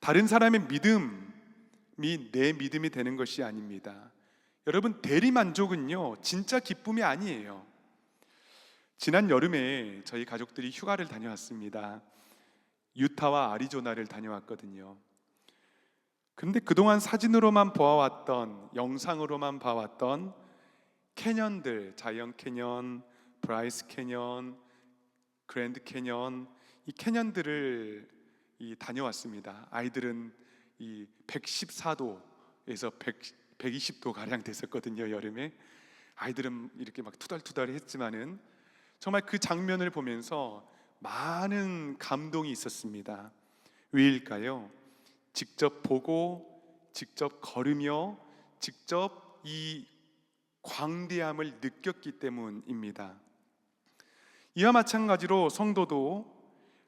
다른 사람의 믿음이 내 믿음이 되는 것이 아닙니다. 여러분, 대리만족은요, 진짜 기쁨이 아니에요. 지난 여름에 저희 가족들이 휴가를 다녀왔습니다. 유타와 아리조나를 다녀왔거든요. 그런데 그동안 사진으로만 보아왔던, 영상으로만 봐왔던 캐년들, 자이언트 캐년, 브라이스 캐년, 그랜드 캐년, 이 캐년들을 다녀왔습니다. 아이들은 이 114도에서 120도 가량 됐었거든요, 여름에. 아이들은 이렇게 막 투덜투덜 했지만은 정말 그 장면을 보면서 많은 감동이 있었습니다. 왜일까요? 직접 보고, 직접 걸으며, 직접 이 광대함을 느꼈기 때문입니다. 이와 마찬가지로 성도도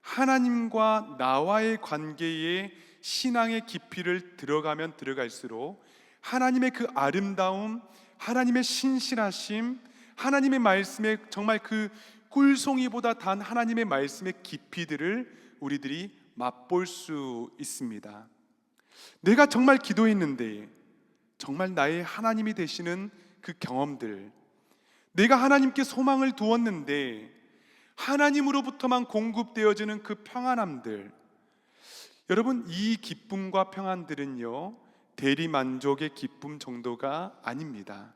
하나님과 나와의 관계에 신앙의 깊이를 들어가면 들어갈수록 하나님의 그 아름다움, 하나님의 신실하심, 하나님의 말씀에 정말 그 꿀송이보다 단 하나님의 말씀의 깊이들을 우리들이 맛볼 수 있습니다. 내가 정말 기도했는데 정말 나의 하나님이 되시는 그 경험들, 내가 하나님께 소망을 두었는데 하나님으로부터만 공급되어지는 그 평안함들, 여러분, 이 기쁨과 평안들은요, 대리만족의 기쁨 정도가 아닙니다.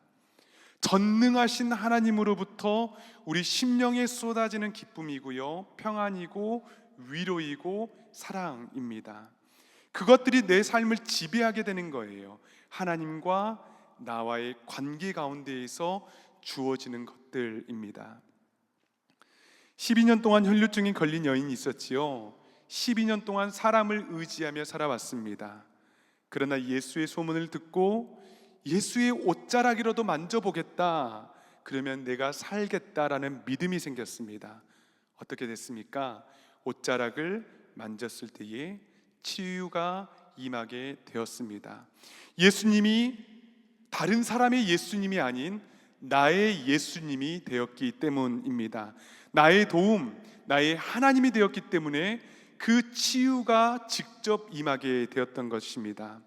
전능하신 하나님으로부터 우리 심령에 쏟아지는 기쁨이고요, 평안이고 위로이고 사랑입니다. 그것들이 내 삶을 지배하게 되는 거예요. 하나님과 나와의 관계 가운데에서 주어지는 것들입니다. 12년 동안 혈류증이 걸린 여인이 있었지요. 12년 동안 사람을 의지하며 살아왔습니다. 그러나 예수의 소문을 듣고 예수의 옷자락이라도 만져보겠다, 그러면 내가 살겠다라는 믿음이 생겼습니다. 어떻게 됐습니까? 옷자락을 만졌을 때에 치유가 임하게 되었습니다. 예수님이 다른 사람의 예수님이 아닌 나의 예수님이 되었기 때문입니다. 나의 도움, 나의 하나님이 되었기 때문에 그 치유가 직접 임하게 되었던 것입니다.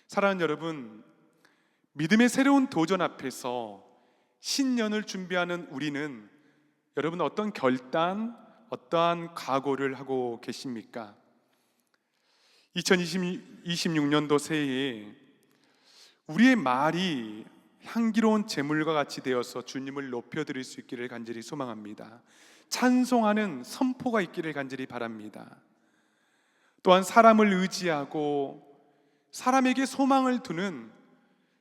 사랑하는 여러분, 믿음의 새로운 도전 앞에서 신년을 준비하는 우리는 여러분 어떤 결단, 어떠한 각오를 하고 계십니까? 2026년도 새해에 우리의 말이 향기로운 제물과 같이 되어서 주님을 높여드릴 수 있기를 간절히 소망합니다. 찬송하는 선포가 있기를 간절히 바랍니다. 또한 사람을 의지하고 사람에게 소망을 두는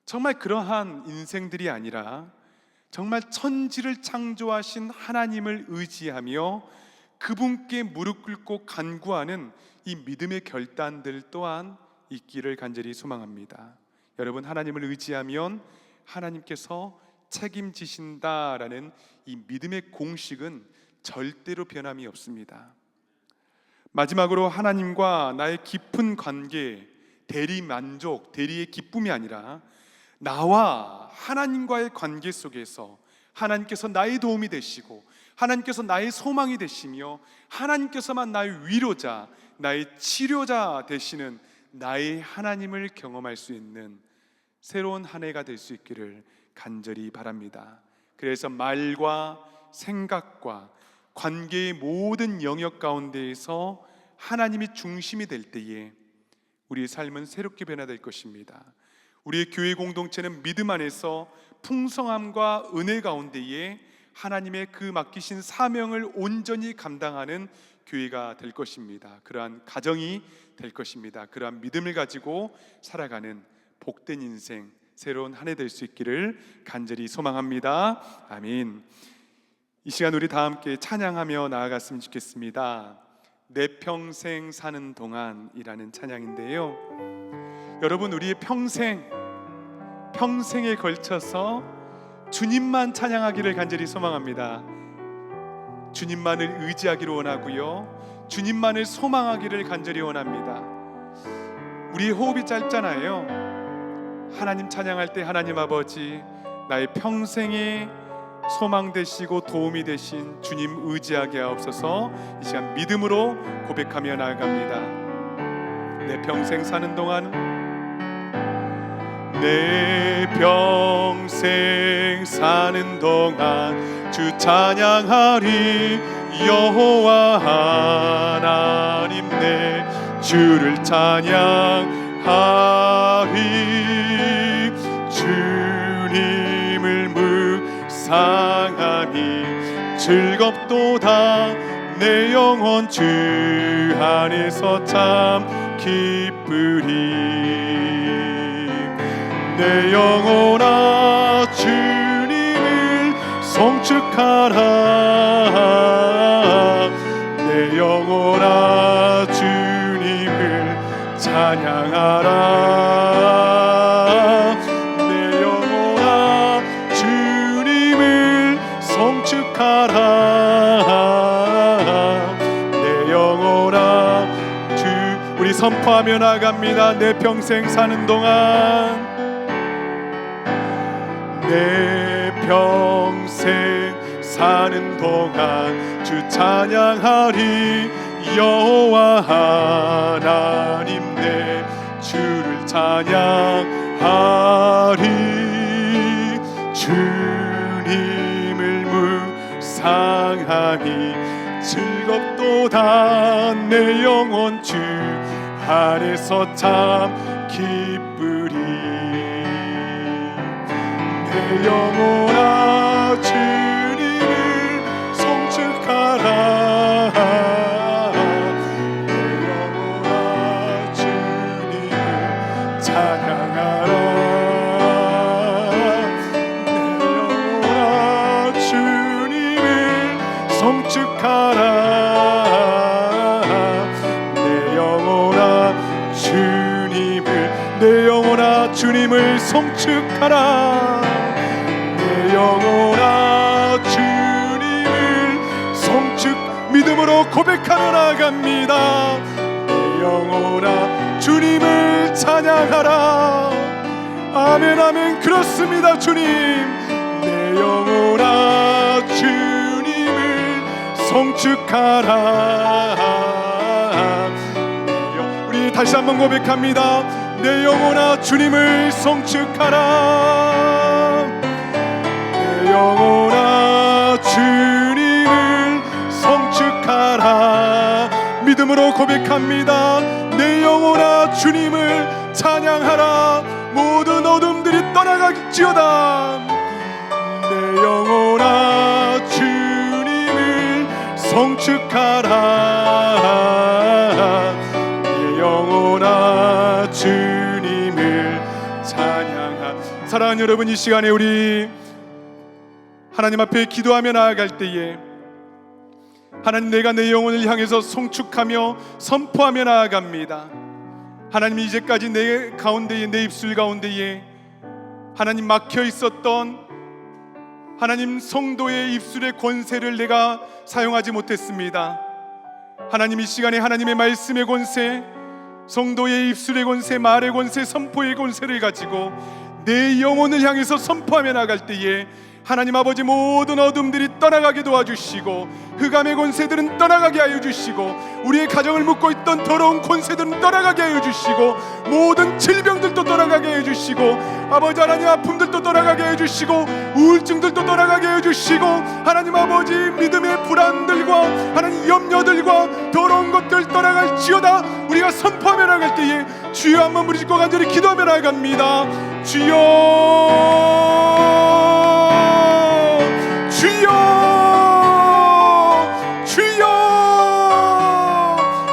정말 그러한 인생들이 아니라 정말 천지를 창조하신 하나님을 의지하며 그분께 무릎 꿇고 간구하는 이 믿음의 결단들 또한 있기를 간절히 소망합니다. 여러분, 하나님을 의지하면 하나님께서 책임지신다라는 이 믿음의 공식은 절대로 변함이 없습니다. 마지막으로 하나님과 나의 깊은 관계, 대리 만족, 대리의 기쁨이 아니라 나와 하나님과의 관계 속에서 하나님께서 나의 도움이 되시고 하나님께서 나의 소망이 되시며 하나님께서만 나의 위로자, 나의 치료자 되시는 나의 하나님을 경험할 수 있는 새로운 한 해가 될 수 있기를 간절히 바랍니다. 그래서 말과 생각과 관계의 모든 영역 가운데에서 하나님이 중심이 될 때에 우리의 삶은 새롭게 변화될 것입니다. 우리의 교회 공동체는 믿음 안에서 풍성함과 은혜 가운데에 하나님의 그 맡기신 사명을 온전히 감당하는 교회가 될 것입니다. 그러한 가정이 될 것입니다. 그러한 믿음을 가지고 살아가는 복된 인생, 새로운 한 해 될 수 있기를 간절히 소망합니다. 아멘. 이 시간 우리 다 함께 찬양하며 나아갔으면 좋겠습니다. 내 평생 사는 동안이라는 찬양인데요, 여러분, 우리의 평생에 걸쳐서 주님만 찬양하기를 간절히 소망합니다. 주님만을 의지하기를 원하고요, 주님만을 소망하기를 간절히 원합니다. 우리의 호흡이 짧잖아요. 하나님 찬양할 때 하나님 아버지, 나의 평생의 소망 되시고 도움이 되신 주님 의지하게 하옵소서. 이 시간 믿음으로 고백하며 나아갑니다. 내 평생 사는 동안, 내 평생 사는 동안 주 찬양하리. 여호와 하나님 내 주를 찬양하리. 주님을 묵상하니 즐겁도다. 내 영혼 주 안에서 참 기쁘리. 내 영혼아 주님을 송축하라. 내 영혼아 주님을 찬양하라. 내 영혼아 주님을 송축하라. 내 영혼아 우리 선포하며 나갑니다. 내 평생 사는 동안, 내 평생 사는 동안 주 찬양하리. 여호와 하나님 내 주를 찬양하리. 주님을 묵상하니 즐겁도다. 내 영혼 주 안에서 참 기쁘리. 내 영혼아 주님을 송축하라. 내 영혼아 주님을 찬양하라. 내 영혼아 주님을 송축하라. 내 영혼아 주님을, 내 영혼아 주님을 송축하라. 내 영혼아 주님을 송축, 믿음으로 고백하며 나아갑니다. 내 영혼아 주님을 찬양하라. 아멘 아멘. 그렇습니다 주님. 내 영혼아 주님을 송축하라. 우리 다시 한번 고백합니다. 내 영혼아 주님을 송축하라. 내 영혼아 주님을 송축하라. 믿음으로 고백합니다. 내 영혼아 주님을 찬양하라. 모든 어둠들이 떠나갈지어다. 내 영혼아 주님을 송축하라. 내 영혼아 주님을 찬양하라. 사랑하는 여러분, 이 시간에 우리 하나님 앞에 기도하며 나아갈 때에 하나님, 내가 내 영혼을 향해서 송축하며 선포하며 나아갑니다. 하나님, 이제까지 내 가운데에, 내 입술 가운데에 하나님 막혀 있었던 하나님 성도의 입술의 권세를 내가 사용하지 못했습니다. 하나님, 이 시간에 하나님의 말씀의 권세, 성도의 입술의 권세, 말의 권세, 선포의 권세를 가지고 내 영혼을 향해서 선포하며 나갈 때에 하나님 아버지, 모든 어둠들이 떠나가게 도와주시고 흑암의 권세들은 떠나가게 하여 주시고 우리의 가정을 묶고 있던 더러운 권세들은 떠나가게 하여 주시고 모든 질병들도 떠나가게 하여 주시고 아버지 하나님, 아픔들도 떠나가게 하여 주시고 우울증들도 떠나가게 하여 주시고 하나님 아버지, 믿음의 불안들과 하나님 염려들과 더러운 것들 떠나갈지어다. 우리가 선포하며 나갈 때에 주여 한번 부르짖고 간절히 기도하며 나갑니다. 주여, 주여, 주여.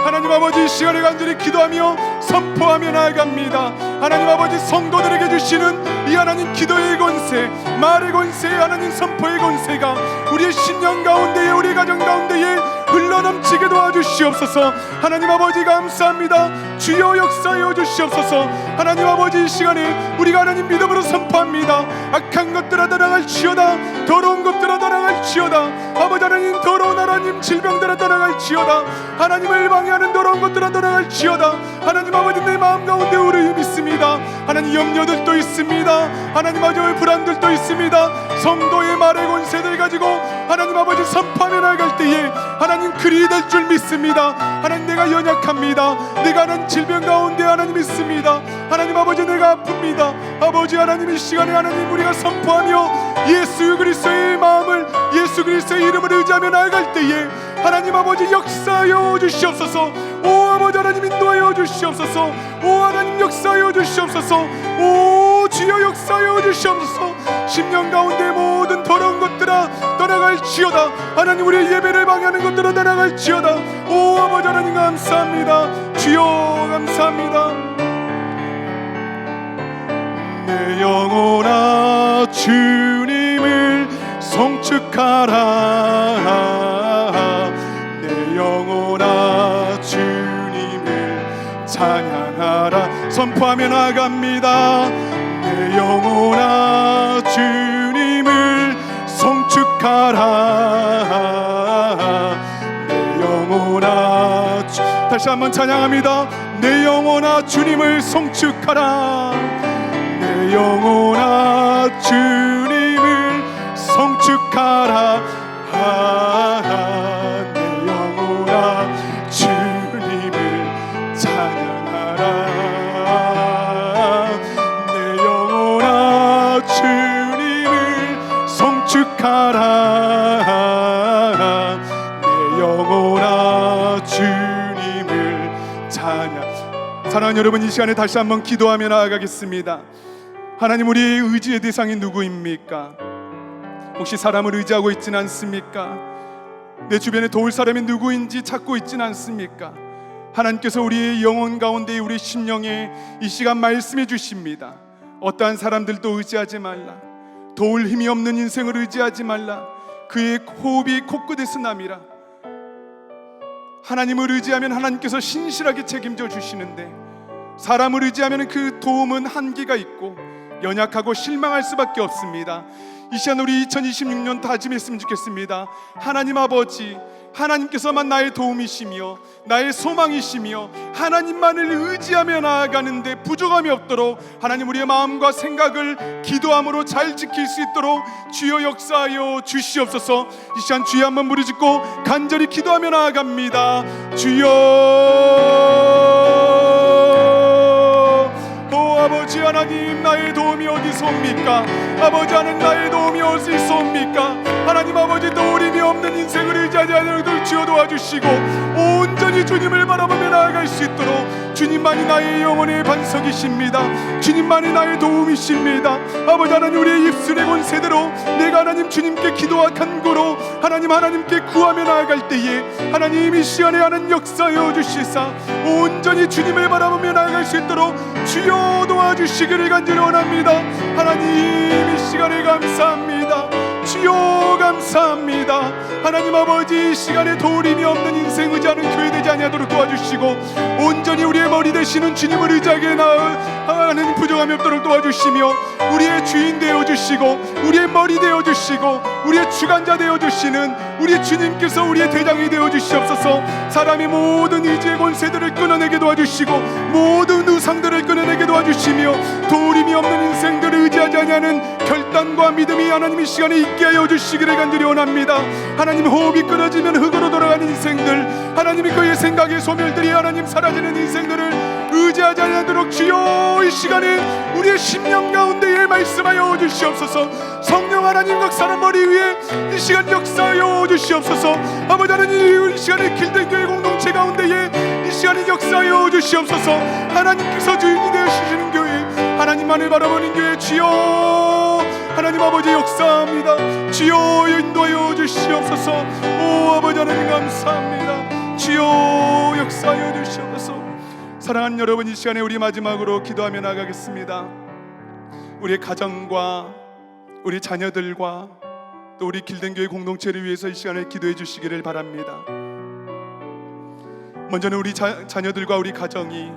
하나님 아버지, 이 시간에 간절히 기도하며 선포하며 나아갑니다. 하나님 아버지, 성도들에게 주시는 이 하나님 기도의 권세, 말의 권세, 하나님 선포의 권세가 우리의 신령 가운데에, 우리 가정 가운데에 흘러넘치게 도와주시옵소서. 하나님 아버지, 감사합니다. 주여 역사하여 주시옵소서. 하나님 아버지, 이 시간에 우리가 하나님 믿음으로 선포합니다. 악한 것들아 떠나갈지어다. 더러운 것들아 떠나갈지어다. 아버지 하나님, 더러운 하나님 질병들아 떠나갈지어다. 하나님을 방해하는 더러운 것들아 떠나갈지어다. 하나님 아버지, 내 마음 가운데 우려이 있습니다. 하나님, 염려들도 있습니다. 하나님 아버지, 불안들도 있습니다. 성도의 말의 권세들 가지고 하나님 아버지 선포하며 나갈 때에 하나님 그리 될 줄 믿습니다. 하나님, 내가 연약합니다. 내가 하나님 질병 가운데 하나님 있습니다. 하나님 아버지, 내가 아픕니다. 아버지 하나님, 이 시간에 하나님 우리가 선포하며 예수 그리스도의 마음을, 예수 그리스도의 이름을 의지하며 나아갈 때에 하나님 아버지 역사하여 주시옵소서. 오 아버지 하나님, 인도하여 주시옵소서. 오 하나님, 역사하여 주시옵소서. 오 주여, 역사하여 주시옵소서. 심령 가운데 모든 더러운 것들아 떠나갈지어다. 하나님, 우리의 예배를 방해하는 것들아 떠나갈지어다. 오 아버지 하나님, 감사합니다. 주여 감사합니다. 내 영혼아 주님을 송축하라. 내 영혼아 주님을 찬양하라. 선포하며 나갑니다. 내 영혼아 주님을 송축하라. 내 영혼아 다시 한번 찬양합니다. 내 영혼아 주님을 송축하라. 내 영혼아 주님을 송축하라. 내 영혼아 주님을 찬양하라. 내 영혼아 주님을 송축하라. 내 영혼아 주님을 찬양. 사랑하는 여러분, 이 시간에 다시 한번 기도하며 나아가겠습니다. 하나님, 우리의 의지의 대상이 누구입니까? 혹시 사람을 의지하고 있지는 않습니까? 내 주변에 도울 사람이 누구인지 찾고 있지는 않습니까? 하나님께서 우리의 영혼 가운데, 우리 심령에 이 시간 말씀해 주십니다. 어떠한 사람들도 의지하지 말라. 도울 힘이 없는 인생을 의지하지 말라. 그의 호흡이 코끝에서 남이라. 하나님을 의지하면 하나님께서 신실하게 책임져 주시는데, 사람을 의지하면 그 도움은 한계가 있고 연약하고 실망할 수밖에 없습니다. 이 시간 우리 2026년 다짐했으면 좋겠습니다. 하나님 아버지, 하나님께서만 나의 도움이시며 나의 소망이시며 하나님만을 의지하며 나아가는데 부족함이 없도록 하나님, 우리의 마음과 생각을 기도함으로 잘 지킬 수 있도록 주여 역사하여 주시옵소서. 이 시간 주여 한번 부르짖고 간절히 기도하며 나아갑니다. 주여, 아버지 하나님, 나의 도움이 어디서 옵니까? 아버지 하나님, 나의 도움이 어디서 옵니까? 하나님 아버지, 도움이 없는 인생을 의지하지 않도록 주여 도와주시고 온전히 주님을 바라보며 나아갈 수 있도록, 주님만이 나의 영혼의 반석이십니다. 주님만이 나의 도움이십니다. 아버지 하나님, 우리의 입술의 권세대로 내가 하나님 주님께 기도와 간구로 하나님께 구하며 나아갈 때에 하나님 이 시간에 하는 역사여 주시사 온전히 주님을 바라보며 나아갈 수 있도록 주여 도와주시기를 간절히 원합니다. 하나님 이 시간에 감사합니다. 주여 감사합니다. 하나님 아버지, 이 시간에 도움이 없는 인생 의지하는 교회 되지 아니하도록 도와주시고 온전히 우리의 머리 되시는 주님을 의지하게 하나님 부족함이 없도록 도와주시며 우리의 주인 되어주시고 우리의 머리 되어주시고 우리의 주관자 되어주시는 우리 주님께서 우리의 대장이 되어주시옵소서. 사람의 모든 의지의 권세들을 끊어내게 도와주시고 모든 우상들을 끊어내게 도와주시며 도움이 없는 인생들을 의지하지 않는 결단과 믿음이 하나님 이 시간에 있게 하여 주시기를 간절히 원합니다. 하나님, 호흡이 끊어지면 흙으로 돌아가는 인생들, 하나님이 그의 생각의 소멸들이 하나님 사라지는 인생들을 의지하지 않도록 주여 이 시간에 우리의 심령 가운데에 말씀하여 주시옵소서. 성령 하나님 각 사람 머리 위에 이 시간 역사하여 주시옵소서. 아버지 하나님, 이 시간에 길든 교회 공동체 가운데에 이 시간에 역사하여 주시옵소서. 하나님께서 주인이 되시는 교회, 하나님만을 바라보는 교회 주여 하나님 아버지 역사합니다. 주여 인도하여 주시옵소서. 오 아버지 하나님 감사합니다. 주여 역사하여 주시옵소서. 사랑하는 여러분, 이 시간에 우리 마지막으로 기도하며 나가겠습니다. 우리의 가정과 우리 자녀들과 또 우리 길든교회 공동체를 위해서 이 시간에 기도해 주시기를 바랍니다. 먼저는 우리 자녀들과 우리 가정이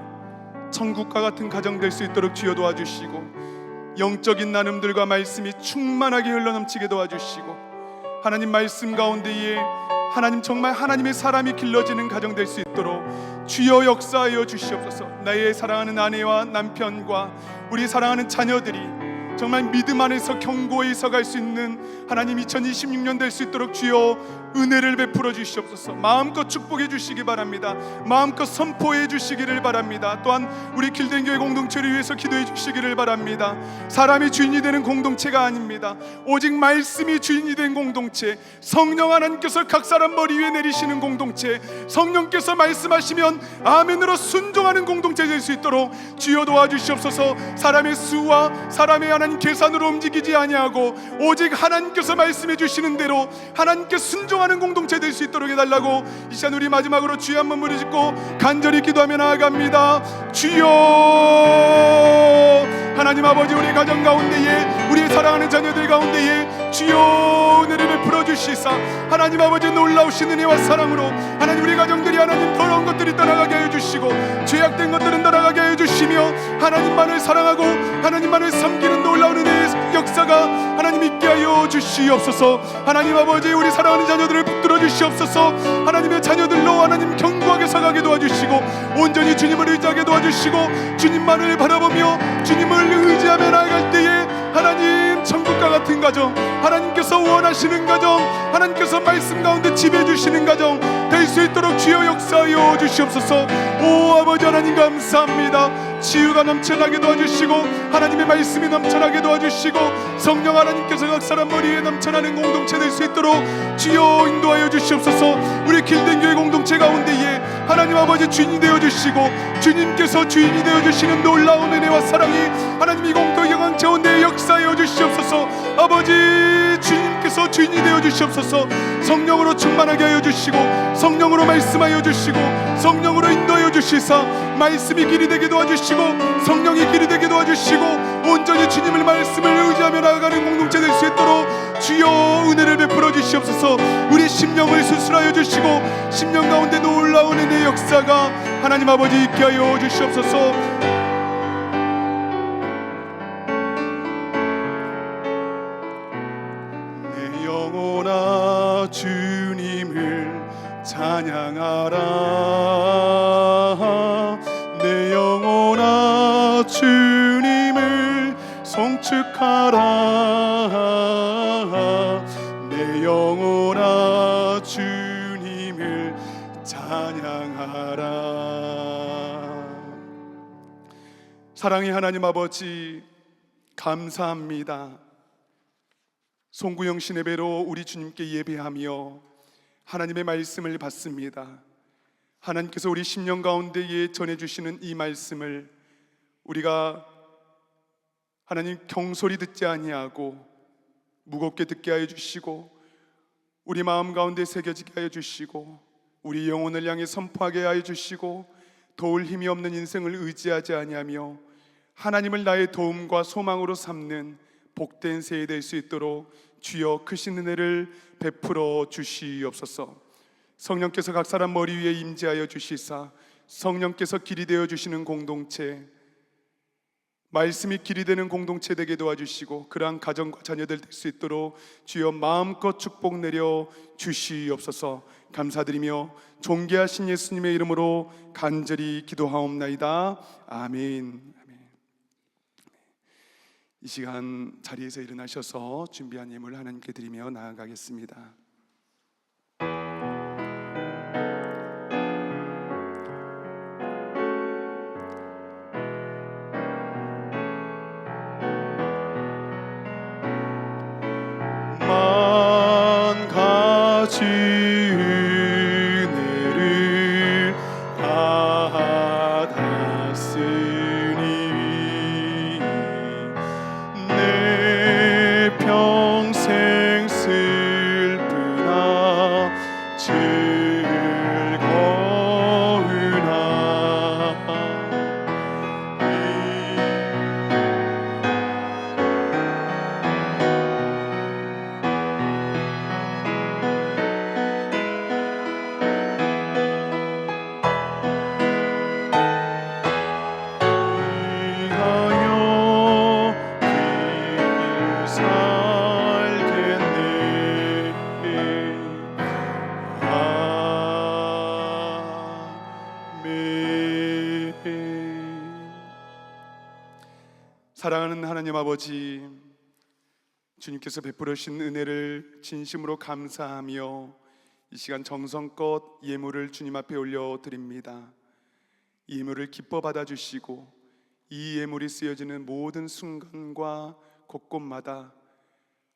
천국과 같은 가정 될 수 있도록 주여 도와주시고 영적인 나눔들과 말씀이 충만하게 흘러넘치게 도와주시고 하나님 말씀 가운데에 하나님 정말 하나님의 사람이 길러지는 가정 될 수 있도록 주여 역사하여 주시옵소서. 나의 사랑하는 아내와 남편과 우리 사랑하는 자녀들이 정말 믿음 안에서 견고히 서갈 수 있는 하나님 2026년 될 수 있도록 주여 은혜를 베풀어 주시옵소서. 마음껏 축복해 주시기 바랍니다. 마음껏 선포해 주시기를 바랍니다. 또한 우리 길든교회 공동체를 위해서 기도해 주시기를 바랍니다. 사람이 주인이 되는 공동체가 아닙니다. 오직 말씀이 주인이 된 공동체, 성령 하나님께서 각 사람 머리 위에 내리시는 공동체, 성령께서 말씀하시면 아멘으로 순종하는 공동체 될 수 있도록 주여 도와주시옵소서. 사람의 수와 사람의 하나님 계산으로 움직이지 아니하고 오직 하나님께서 말씀해 주시는 대로 하나님께 순종하는 공동체 될 수 있도록 해달라고 이 시간 우리 마지막으로 주여 한번 부르짖고 간절히 기도하며 나아갑니다. 주여 하나님 아버지, 우리 가정 가운데에 우리 사랑하는 자녀들 가운데에 주여 은혜를 베풀어 주시사 하나님 아버지 놀라우신 은혜와 사랑으로 하나님 우리 가정들이 하나님 더러운 것들이 떠나가게 하여 주시고 죄악된 것들은 떠나가게 하여 주시며 하나님만을 사랑하고 하나님만을 섬기는 놀라운 은혜의 역사가 하나님 있게 하여 주시옵소서. 하나님 아버지, 우리 사랑하는 자녀들을 붙들어 주시옵소서. 하나님의 자녀들로 하나님 견고하게 서가게 도와주시고 온전히 주님을 의지하게 도와주시고 주님만을 바라보며 주님을 의지하며 나아갈 때에 하나님 천국과 같은 가정, 하나님께서 원하시는 가정, 하나님께서 말씀 가운데 지배해 주시는 가정, 될 수 있도록 주여 역사하여 주시옵소서. 오 아버지 하나님 감사합니다. 치유가 넘쳐나게 도와주시고 하나님의 말씀이 넘쳐나게 도와주시고 성령 하나님께서 각 사람 머리에 넘쳐나는 공동체 될 수 있도록 주여 인도하여 주시옵소서. 우리 길든교회 공동체 가운데에 하나님 아버지 주인이 되어주시고 주님께서 주인이 되어주시는 놀라운 은혜와 사랑이 하나님 이 공동영 가운데 역사하여 주시옵소서. 아버지 주님께서 주인이 되어주시옵소서. 성령으로 충만하게 하여 주시고 성령으로 말씀하여 주시고 성령으로 인도하여 주시사 말씀이 길이 되게 도와주시고 성령이 길이 되게 도와주시고 온전히 주님의 말씀을 의지하며 나아가는 공동체 될 수 있도록 주여 은혜를 베풀어 주시옵소서. 우리 심령을 수술하여 주시고 심령 가운데 놀라운 은혜의 역사가 하나님 아버지 있게 하여 주시옵소서. 내 영혼아 주님을 찬양하라. 내 영혼아 주님을 송축하라. 내 영혼아 주님을 찬양하라. 사랑의 하나님 아버지 감사합니다. 송구영 예배로 우리 주님께 예배하며 하나님의 말씀을 받습니다. 하나님께서 우리 심령 가운데에 전해주시는 이 말씀을 우리가 하나님 경솔히 듣지 아니하고 무겁게 듣게 하여 주시고 우리 마음 가운데 새겨지게 하여 주시고 우리 영혼을 향해 선포하게 하여 주시고 도울 힘이 없는 인생을 의지하지 아니하며 하나님을 나의 도움과 소망으로 삼는 복된 새해 될 수 있도록 주여 크신 은혜를 베풀어 주시옵소서. 성령께서 각 사람 머리 위에 임재하여 주시사 성령께서 길이 되어 주시는 공동체, 말씀이 길이 되는 공동체 되게 도와주시고 그러한 가정과 자녀들 될 수 있도록 주여 마음껏 축복 내려 주시옵소서. 감사드리며 존귀하신 예수님의 이름으로 간절히 기도하옵나이다. 아멘. 이 시간 자리에서 일어나셔서 준비한 예물 하나님께 드리며 나아가겠습니다. 만 가지 은혜를 받았으니 내 평생 슬프나 사랑하는 하나님 아버지, 주님께서 베풀어 주신 은혜를 진심으로 감사하며 이 시간 정성껏 예물을 주님 앞에 올려드립니다. 이 예물을 기뻐 받아주시고 이 예물이 쓰여지는 모든 순간과 곳곳마다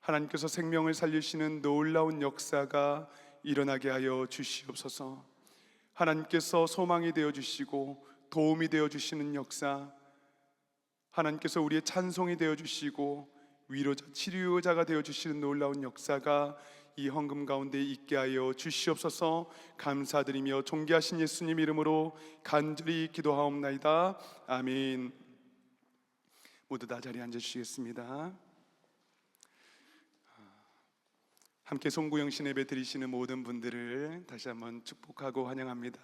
하나님께서 생명을 살리시는 놀라운 역사가 일어나게 하여 주시옵소서. 하나님께서 소망이 되어주시고 도움이 되어주시는 역사, 하나님께서 우리의 찬송이 되어주시고 위로자, 치료자가 되어주시는 놀라운 역사가 이 헌금 가운데 있게 하여 주시옵소서. 감사드리며 존귀하신 예수님 이름으로 간절히 기도하옵나이다. 아멘. 모두 다 자리에 앉아주시겠습니다. 함께 송구영신 예배 드리시는 모든 분들을 다시 한번 축복하고 환영합니다.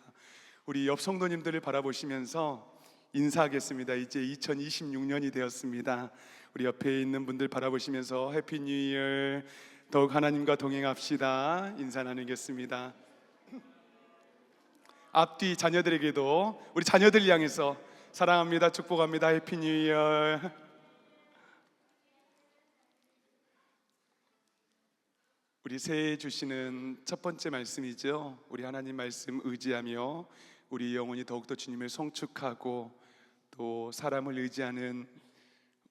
우리 옆 성도님들을 바라보시면서 인사하겠습니다. 이제 2026년이 되었습니다. 우리 옆에 있는 분들 바라보시면서 해피 뉴 이어, 더욱 하나님과 동행합시다. 인사 나누겠습니다. 앞뒤 자녀들에게도 우리 자녀들 향해서 사랑합니다, 축복합니다, 해피 뉴 이어. 우리 새해 주시는 첫 번째 말씀이죠. 우리 하나님 말씀 의지하며 우리 영혼이 더욱더 주님을 송축하고 또 사람을 의지하는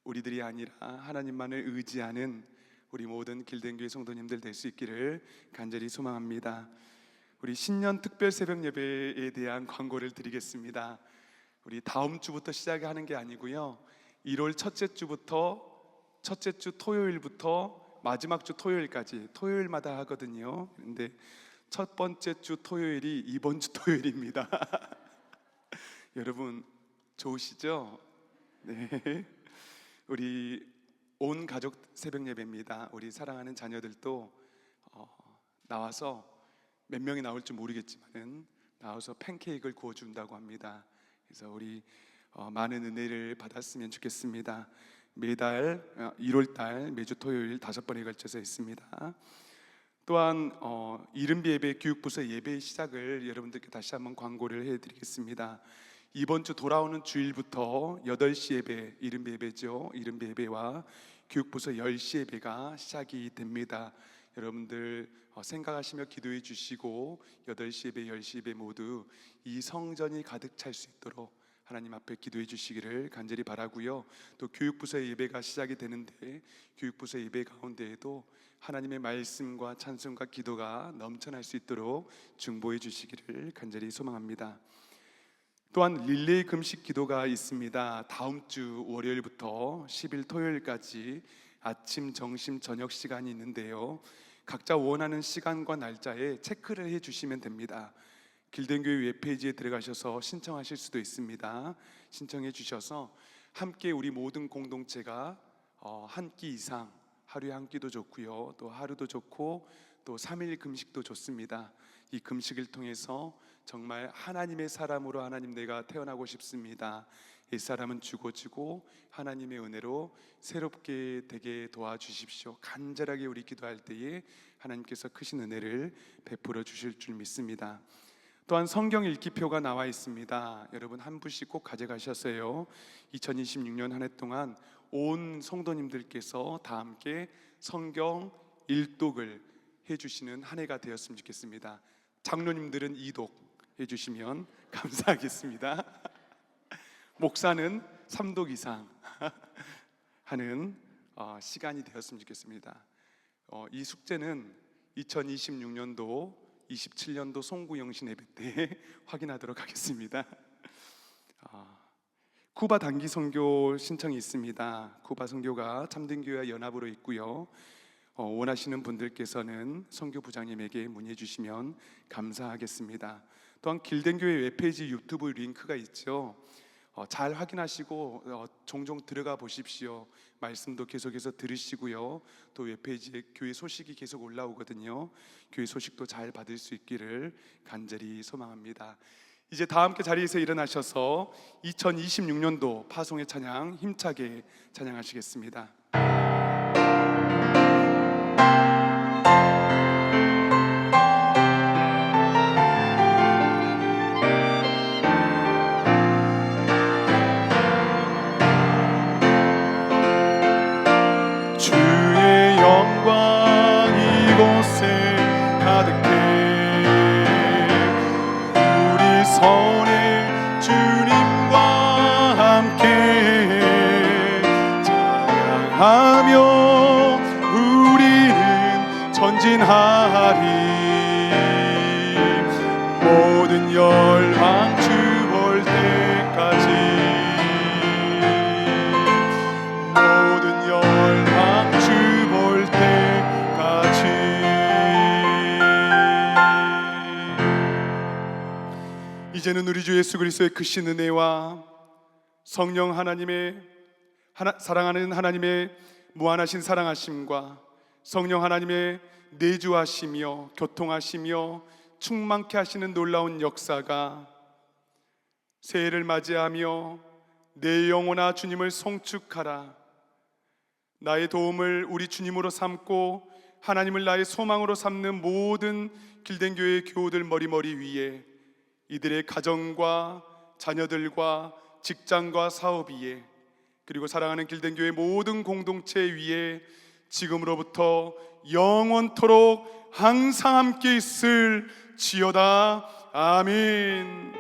우리들이 아니라 하나님만을 의지하는 우리 모든 길든교회 성도님들 될 수 있기를 간절히 소망합니다. 우리 신년 특별 새벽 예배에 대한 광고를 드리겠습니다. 우리 다음 주부터 시작하는 게 아니고요, 1월 첫째 주부터 첫째 주 토요일부터 마지막 주 토요일까지 토요일마다 하거든요. 근데 첫 번째 주 토요일이 이번 주 토요일입니다. 여러분 좋으시죠? 네. 우리 온 가족 새벽 예배입니다. 우리 사랑하는 자녀들도 나와서 몇 명이 나올지 모르겠지만 나와서 팬케이크를 구워준다고 합니다. 그래서 우리 많은 은혜를 받았으면 좋겠습니다. 매달 1월달 매주 토요일 5번에 걸쳐서 있습니다. 또한 이른비 예배 교육부서 예배 시작을 여러분들께 다시 한번 광고를 해드리겠습니다. 이번 주 돌아오는 주일부터 8시 예배, 이른비 예배죠. 이른비 예배와 교육부서 10시 예배가 시작이 됩니다. 여러분들 생각하시며 기도해 주시고 8시 예배, 10시 예배 모두 이 성전이 가득 찰 수 있도록 하나님 앞에 기도해 주시기를 간절히 바라고요. 또 교육부서의 예배가 시작이 되는데 교육부서 예배 가운데에도 하나님의 말씀과 찬송과 기도가 넘쳐날 수 있도록 중보해 주시기를 간절히 소망합니다. 또한 릴레이 금식 기도가 있습니다. 다음 주 월요일부터 10일 토요일까지 아침, 점심, 저녁 시간이 있는데요, 각자 원하는 시간과 날짜에 체크를 해 주시면 됩니다. 길든교회 웹페이지에 들어가셔서 신청하실 수도 있습니다. 신청해 주셔서 함께 우리 모든 공동체가 한 끼 이상, 하루에 한 끼도 좋고요, 또 하루도 좋고 또 3일 금식도 좋습니다. 이 금식을 통해서 정말 하나님의 사람으로 하나님 내가 태어나고 싶습니다, 이 사람은 죽어지고 하나님의 은혜로 새롭게 되게 도와주십시오, 간절하게 우리 기도할 때에 하나님께서 크신 은혜를 베풀어 주실 줄 믿습니다. 또한 성경 읽기표가 나와 있습니다. 여러분 한 부씩 꼭 가져가셨어요. 2026년 한 해 동안 온 성도님들께서 다 함께 성경 일독을 해주시는 한 해가 되었으면 좋겠습니다. 장로님들은 이독 해주시면 감사하겠습니다. 목사는 3독 이상 하는 시간이 되었으면 좋겠습니다. 이 숙제는 2026년도 27년도 송구영신 예배 때 확인하도록 하겠습니다. 쿠바 단기 선교 신청이 있습니다. 쿠바 선교가 참된교회와 연합으로 있고요. 원하시는 분들께서는 선교 부장님에게 문의해 주시면 감사하겠습니다. 또한 길든교회 웹페이지 유튜브 링크가 있죠. 잘 확인하시고 종종 들어가 보십시오. 말씀도 계속해서 들으시고요, 또 웹페이지에 교회 소식이 계속 올라오거든요. 교회 소식도 잘 받을 수 있기를 간절히 소망합니다. 이제 다 함께 자리에서 일어나셔서 2026년도 파송의 찬양 힘차게 찬양하시겠습니다. 전진하리 모든 열방 주 볼 때까지, 모든 열방 주 볼 때까지. 이제는 우리 주 예수 그리스도의 크신 은혜와 성령 하나님의 사랑하는 하나님의 무한하신 사랑하심과 성령 하나님의 내주하시며 교통하시며 충만케 하시는 놀라운 역사가 새해를 맞이하며 내 영혼아 주님을 송축하라, 나의 도움을 우리 주님으로 삼고 하나님을 나의 소망으로 삼는 모든 길든교회 교우들 머리머리 위에, 이들의 가정과 자녀들과 직장과 사업 위에, 그리고 사랑하는 길든교회 모든 공동체 위에 지금으로부터 영원토록 항상 함께 있을 지어다. 아멘.